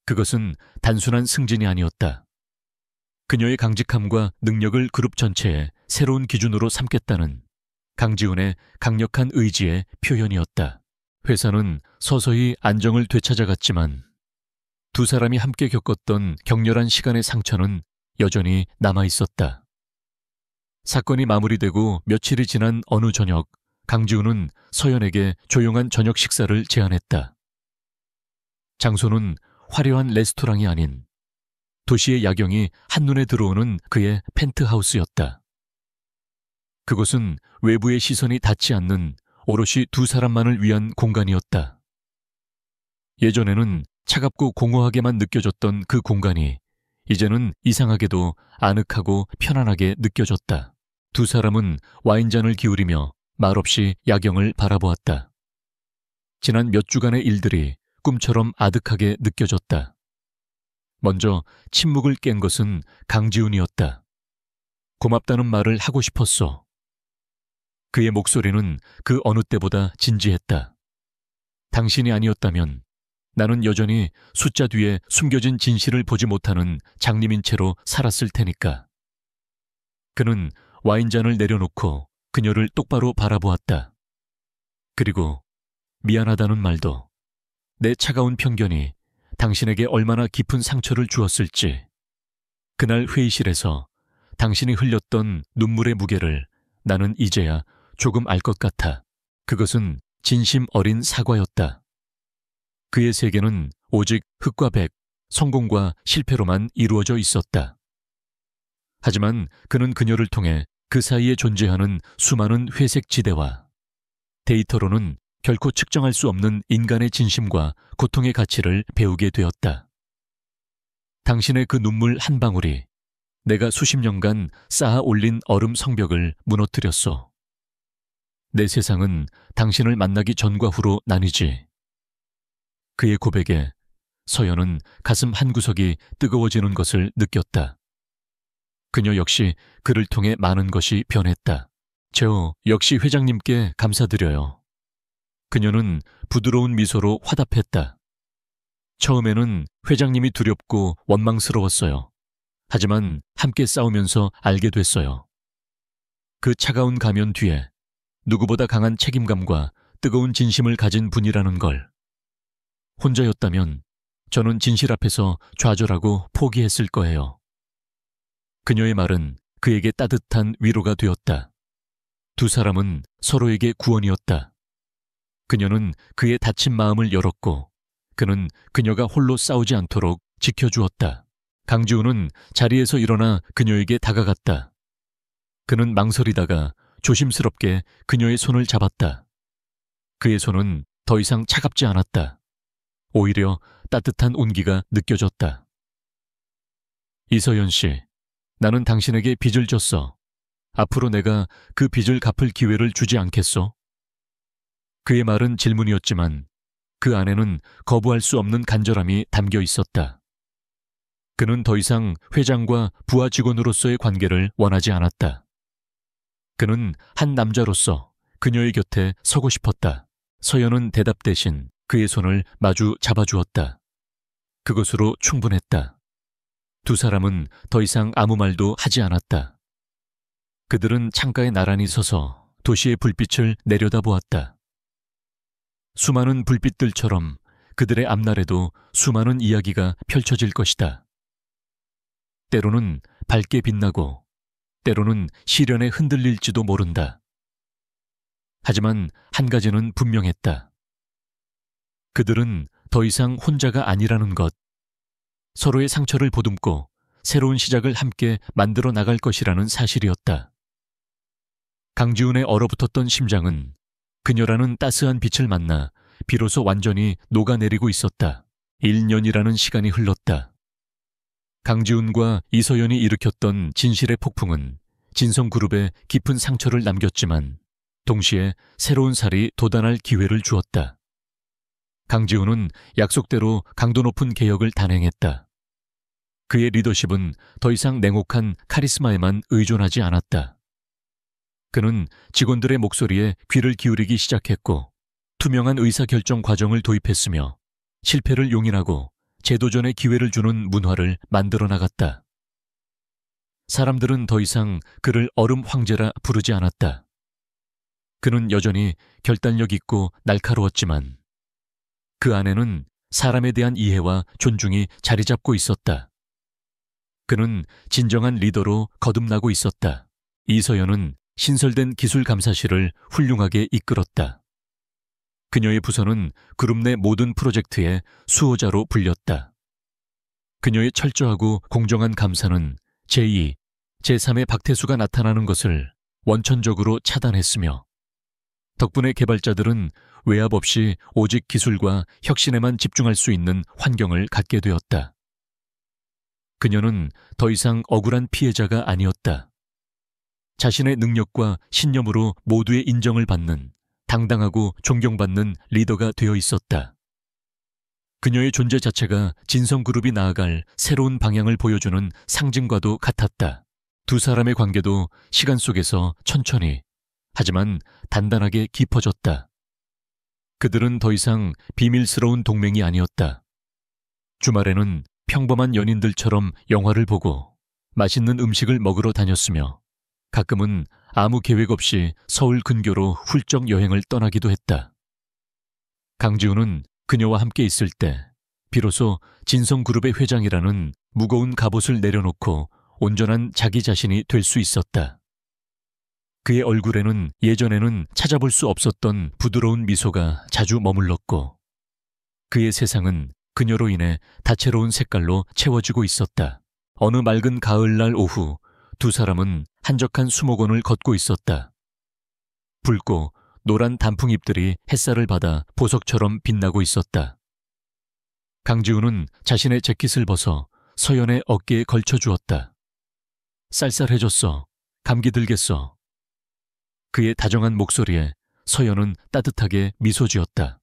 그것은 단순한 승진이 아니었다. 그녀의 강직함과 능력을 그룹 전체의 새로운 기준으로 삼겠다는 강지훈의 강력한 의지의 표현이었다. 회사는 서서히 안정을 되찾아갔지만 두 사람이 함께 겪었던 격렬한 시간의 상처는 여전히 남아있었다. 사건이 마무리되고 며칠이 지난 어느 저녁, 강지훈은 서연에게 조용한 저녁 식사를 제안했다. 장소는 화려한 레스토랑이 아닌 도시의 야경이 한눈에 들어오는 그의 펜트하우스였다. 그곳은 외부의 시선이 닿지 않는 오롯이 두 사람만을 위한 공간이었다. 예전에는 차갑고 공허하게만 느껴졌던 그 공간이 이제는 이상하게도 아늑하고 편안하게 느껴졌다. 두 사람은 와인잔을 기울이며 말없이 야경을 바라보았다. 지난 몇 주간의 일들이 꿈처럼 아득하게 느껴졌다. 먼저 침묵을 깬 것은 강지훈이었다. 고맙다는 말을 하고 싶었어. 그의 목소리는 그 어느 때보다 진지했다. 당신이 아니었다면 나는 여전히 숫자 뒤에 숨겨진 진실을 보지 못하는 장님인 채로 살았을 테니까. 그는 와인잔을 내려놓고 그녀를 똑바로 바라보았다. 그리고 미안하다는 말도, 내 차가운 편견이 당신에게 얼마나 깊은 상처를 주었을지, 그날 회의실에서 당신이 흘렸던 눈물의 무게를 나는 이제야 조금 알 것 같아. 그것은 진심 어린 사과였다. 그의 세계는 오직 흑과 백, 성공과 실패로만 이루어져 있었다. 하지만 그는 그녀를 통해 그 사이에 존재하는 수많은 회색 지대와 데이터로는 결코 측정할 수 없는 인간의 진심과 고통의 가치를 배우게 되었다. 당신의 그 눈물 한 방울이 내가 수십 년간 쌓아 올린 얼음 성벽을 무너뜨렸소. 내 세상은 당신을 만나기 전과 후로 나뉘지. 그의 고백에 서연은 가슴 한구석이 뜨거워지는 것을 느꼈다. 그녀 역시 그를 통해 많은 것이 변했다. 역시 회장님께 감사드려요. 그녀는 부드러운 미소로 화답했다. 처음에는 회장님이 두렵고 원망스러웠어요. 하지만 함께 싸우면서 알게 됐어요. 그 차가운 가면 뒤에 누구보다 강한 책임감과 뜨거운 진심을 가진 분이라는 걸. 혼자였다면 저는 진실 앞에서 좌절하고 포기했을 거예요. 그녀의 말은 그에게 따뜻한 위로가 되었다. 두 사람은 서로에게 구원이었다. 그녀는 그의 다친 마음을 열었고 그는 그녀가 홀로 싸우지 않도록 지켜주었다. 강지우는 자리에서 일어나 그녀에게 다가갔다. 그는 망설이다가 조심스럽게 그녀의 손을 잡았다. 그의 손은 더 이상 차갑지 않았다. 오히려 따뜻한 온기가 느껴졌다. 이서연 씨, 나는 당신에게 빚을 졌어. 앞으로 내가 그 빚을 갚을 기회를 주지 않겠소? 그의 말은 질문이었지만 그 안에는 거부할 수 없는 간절함이 담겨 있었다. 그는 더 이상 회장과 부하 직원으로서의 관계를 원하지 않았다. 그는 한 남자로서 그녀의 곁에 서고 싶었다. 서연은 대답 대신 그의 손을 마주 잡아주었다. 그것으로 충분했다. 두 사람은 더 이상 아무 말도 하지 않았다. 그들은 창가에 나란히 서서 도시의 불빛을 내려다보았다. 수많은 불빛들처럼 그들의 앞날에도 수많은 이야기가 펼쳐질 것이다. 때로는 밝게 빛나고 때로는 시련에 흔들릴지도 모른다. 하지만 한 가지는 분명했다. 그들은 더 이상 혼자가 아니라는 것. 서로의 상처를 보듬고 새로운 시작을 함께 만들어 나갈 것이라는 사실이었다. 강지훈의 얼어붙었던 심장은 그녀라는 따스한 빛을 만나 비로소 완전히 녹아내리고 있었다. 1년이라는 시간이 흘렀다. 강지훈과 이서연이 일으켰던 진실의 폭풍은 진성그룹에 깊은 상처를 남겼지만 동시에 새로운 살이 돋아날 기회를 주었다. 강지훈은 약속대로 강도 높은 개혁을 단행했다. 그의 리더십은 더 이상 냉혹한 카리스마에만 의존하지 않았다. 그는 직원들의 목소리에 귀를 기울이기 시작했고 투명한 의사결정 과정을 도입했으며 실패를 용인하고 재도전의 기회를 주는 문화를 만들어 나갔다. 사람들은 더 이상 그를 얼음 황제라 부르지 않았다. 그는 여전히 결단력 있고 날카로웠지만 그 안에는 사람에 대한 이해와 존중이 자리 잡고 있었다. 그는 진정한 리더로 거듭나고 있었다. 이서연은 신설된 기술감사실을 훌륭하게 이끌었다. 그녀의 부서는 그룹 내 모든 프로젝트의 수호자로 불렸다. 그녀의 철저하고 공정한 감사는 제2, 제3의 박태수가 나타나는 것을 원천적으로 차단했으며 덕분에 개발자들은 외압 없이 오직 기술과 혁신에만 집중할 수 있는 환경을 갖게 되었다. 그녀는 더 이상 억울한 피해자가 아니었다. 자신의 능력과 신념으로 모두의 인정을 받는 당당하고 존경받는 리더가 되어 있었다. 그녀의 존재 자체가 진성그룹이 나아갈 새로운 방향을 보여주는 상징과도 같았다. 두 사람의 관계도 시간 속에서 천천히 하지만 단단하게 깊어졌다. 그들은 더 이상 비밀스러운 동맹이 아니었다. 주말에는 평범한 연인들처럼 영화를 보고 맛있는 음식을 먹으러 다녔으며 가끔은 아무 계획 없이 서울 근교로 훌쩍 여행을 떠나기도 했다. 강지훈은 그녀와 함께 있을 때 비로소 진성그룹의 회장이라는 무거운 갑옷을 내려놓고 온전한 자기 자신이 될 수 있었다. 그의 얼굴에는 예전에는 찾아볼 수 없었던 부드러운 미소가 자주 머물렀고 그의 세상은 그녀로 인해 다채로운 색깔로 채워지고 있었다. 어느 맑은 가을날 오후 두 사람은 한적한 수목원을 걷고 있었다. 붉고 노란 단풍잎들이 햇살을 받아 보석처럼 빛나고 있었다. 강지우는 자신의 재킷을 벗어 서연의 어깨에 걸쳐주었다. 쌀쌀해졌어. 감기 들겠어. 그의 다정한 목소리에 서연은 따뜻하게 미소 지었다.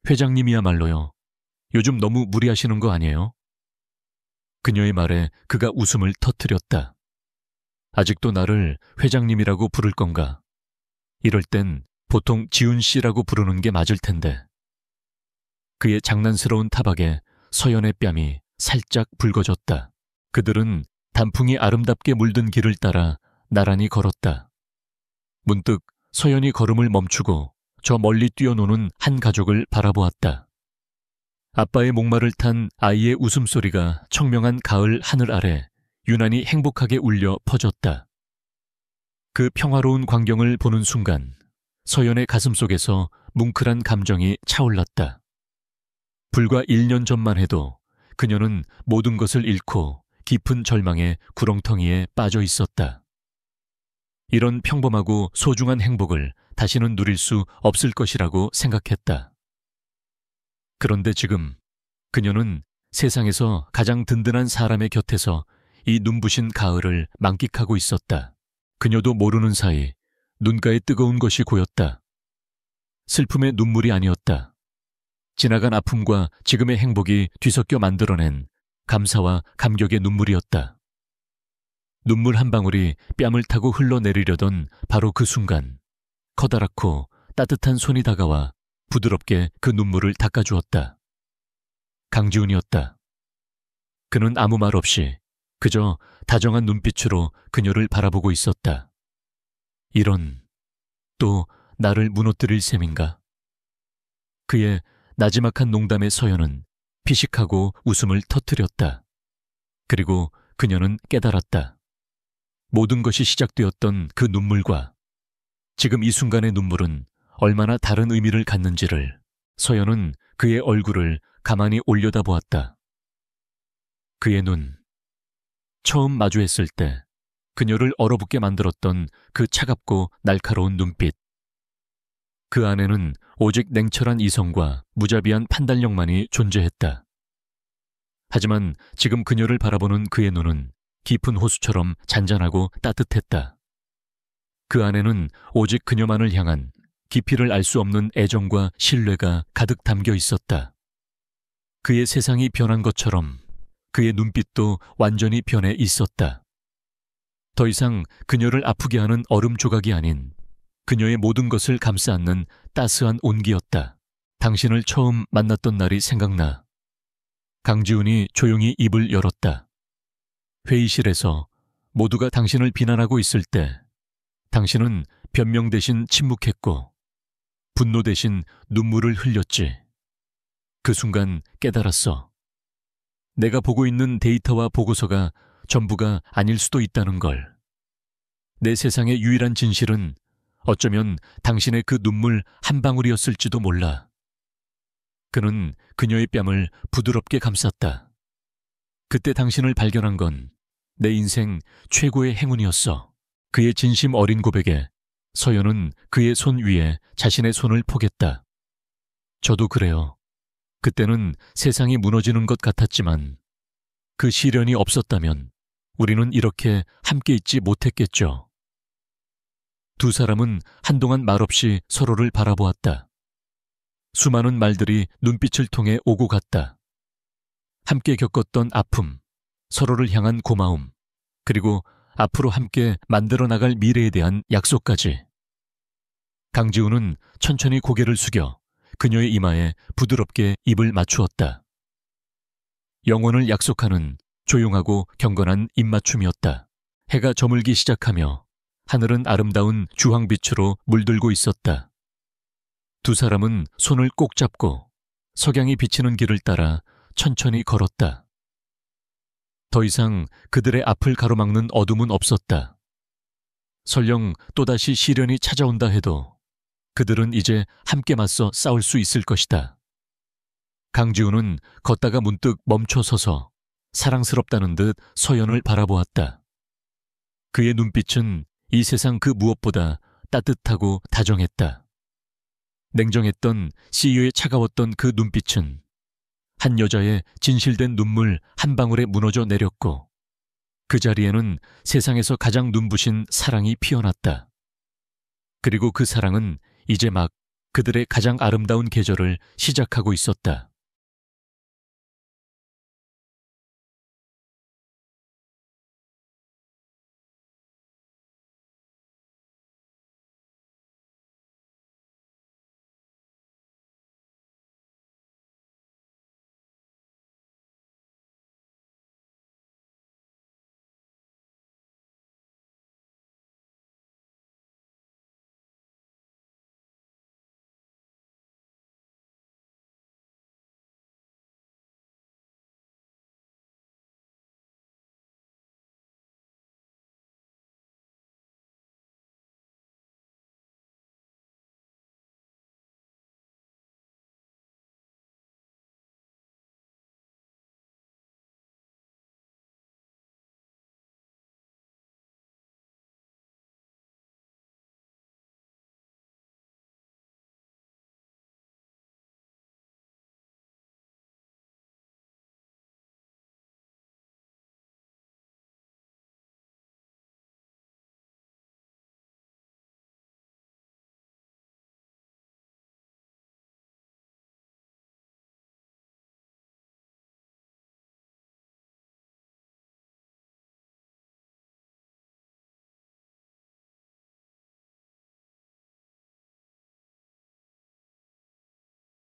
회장님이야말로요. 요즘 너무 무리하시는 거 아니에요? 그녀의 말에 그가 웃음을 터뜨렸다. 아직도 나를 회장님이라고 부를 건가? 이럴 땐 보통 지훈 씨라고 부르는 게 맞을 텐데. 그의 장난스러운 타박에 서연의 뺨이 살짝 붉어졌다. 그들은 단풍이 아름답게 물든 길을 따라 나란히 걸었다. 문득 서연이 걸음을 멈추고 저 멀리 뛰어노는 한 가족을 바라보았다. 아빠의 목마를 탄 아이의 웃음소리가 청명한 가을 하늘 아래 유난히 행복하게 울려 퍼졌다. 그 평화로운 광경을 보는 순간 서연의 가슴속에서 뭉클한 감정이 차올랐다. 불과 1년 전만 해도 그녀는 모든 것을 잃고 깊은 절망의 구렁텅이에 빠져 있었다. 이런 평범하고 소중한 행복을 다시는 누릴 수 없을 것이라고 생각했다. 그런데 지금 그녀는 세상에서 가장 든든한 사람의 곁에서 이 눈부신 가을을 만끽하고 있었다. 그녀도 모르는 사이 눈가에 뜨거운 것이 고였다. 슬픔의 눈물이 아니었다. 지나간 아픔과 지금의 행복이 뒤섞여 만들어낸 감사와 감격의 눈물이었다. 눈물 한 방울이 뺨을 타고 흘러내리려던 바로 그 순간 커다랗고 따뜻한 손이 다가와 부드럽게 그 눈물을 닦아주었다. 강지훈이었다. 그는 아무 말 없이 그저 다정한 눈빛으로 그녀를 바라보고 있었다. 이런, 또 나를 무너뜨릴 셈인가? 그의 나지막한 농담에 서연은 피식하고 웃음을 터뜨렸다. 그리고 그녀는 깨달았다. 모든 것이 시작되었던 그 눈물과 지금 이 순간의 눈물은 얼마나 다른 의미를 갖는지를 서연은 그의 얼굴을 가만히 올려다보았다. 그의 눈, 처음 마주했을 때 그녀를 얼어붙게 만들었던 그 차갑고 날카로운 눈빛. 그 안에는 오직 냉철한 이성과 무자비한 판단력만이 존재했다. 하지만 지금 그녀를 바라보는 그의 눈은 깊은 호수처럼 잔잔하고 따뜻했다. 그 안에는 오직 그녀만을 향한 깊이를 알 수 없는 애정과 신뢰가 가득 담겨 있었다. 그의 세상이 변한 것처럼 그의 눈빛도 완전히 변해 있었다. 더 이상 그녀를 아프게 하는 얼음 조각이 아닌 그녀의 모든 것을 감싸 안는 따스한 온기였다. 당신을 처음 만났던 날이 생각나. 강지훈이 조용히 입을 열었다. 회의실에서 모두가 당신을 비난하고 있을 때 당신은 변명 대신 침묵했고 분노 대신 눈물을 흘렸지. 그 순간 깨달았어. 내가 보고 있는 데이터와 보고서가 전부가 아닐 수도 있다는 걸. 내 세상의 유일한 진실은 어쩌면 당신의 그 눈물 한 방울이었을지도 몰라. 그는 그녀의 뺨을 부드럽게 감쌌다. 그때 당신을 발견한 건 내 인생 최고의 행운이었어. 그의 진심 어린 고백에 서연은 그의 손 위에 자신의 손을 포겠다. 저도 그래요. 그때는 세상이 무너지는 것 같았지만 그 시련이 없었다면 우리는 이렇게 함께 있지 못했겠죠. 두 사람은 한동안 말없이 서로를 바라보았다. 수많은 말들이 눈빛을 통해 오고 갔다. 함께 겪었던 아픔, 서로를 향한 고마움, 그리고 앞으로 함께 만들어 나갈 미래에 대한 약속까지. 강지훈은 천천히 고개를 숙여 그녀의 이마에 부드럽게 입을 맞추었다. 영원을 약속하는 조용하고 경건한 입맞춤이었다. 해가 저물기 시작하며 하늘은 아름다운 주황빛으로 물들고 있었다. 두 사람은 손을 꼭 잡고 석양이 비치는 길을 따라 천천히 걸었다. 더 이상 그들의 앞을 가로막는 어둠은 없었다. 설령 또다시 시련이 찾아온다 해도 그들은 이제 함께 맞서 싸울 수 있을 것이다. 강지우는 걷다가 문득 멈춰서서 사랑스럽다는 듯 서연을 바라보았다. 그의 눈빛은 이 세상 그 무엇보다 따뜻하고 다정했다. 냉정했던 CEO의 차가웠던 그 눈빛은 한 여자의 진실된 눈물 한 방울에 무너져 내렸고 그 자리에는 세상에서 가장 눈부신 사랑이 피어났다. 그리고 그 사랑은 이제 막 그들의 가장 아름다운 계절을 시작하고 있었다.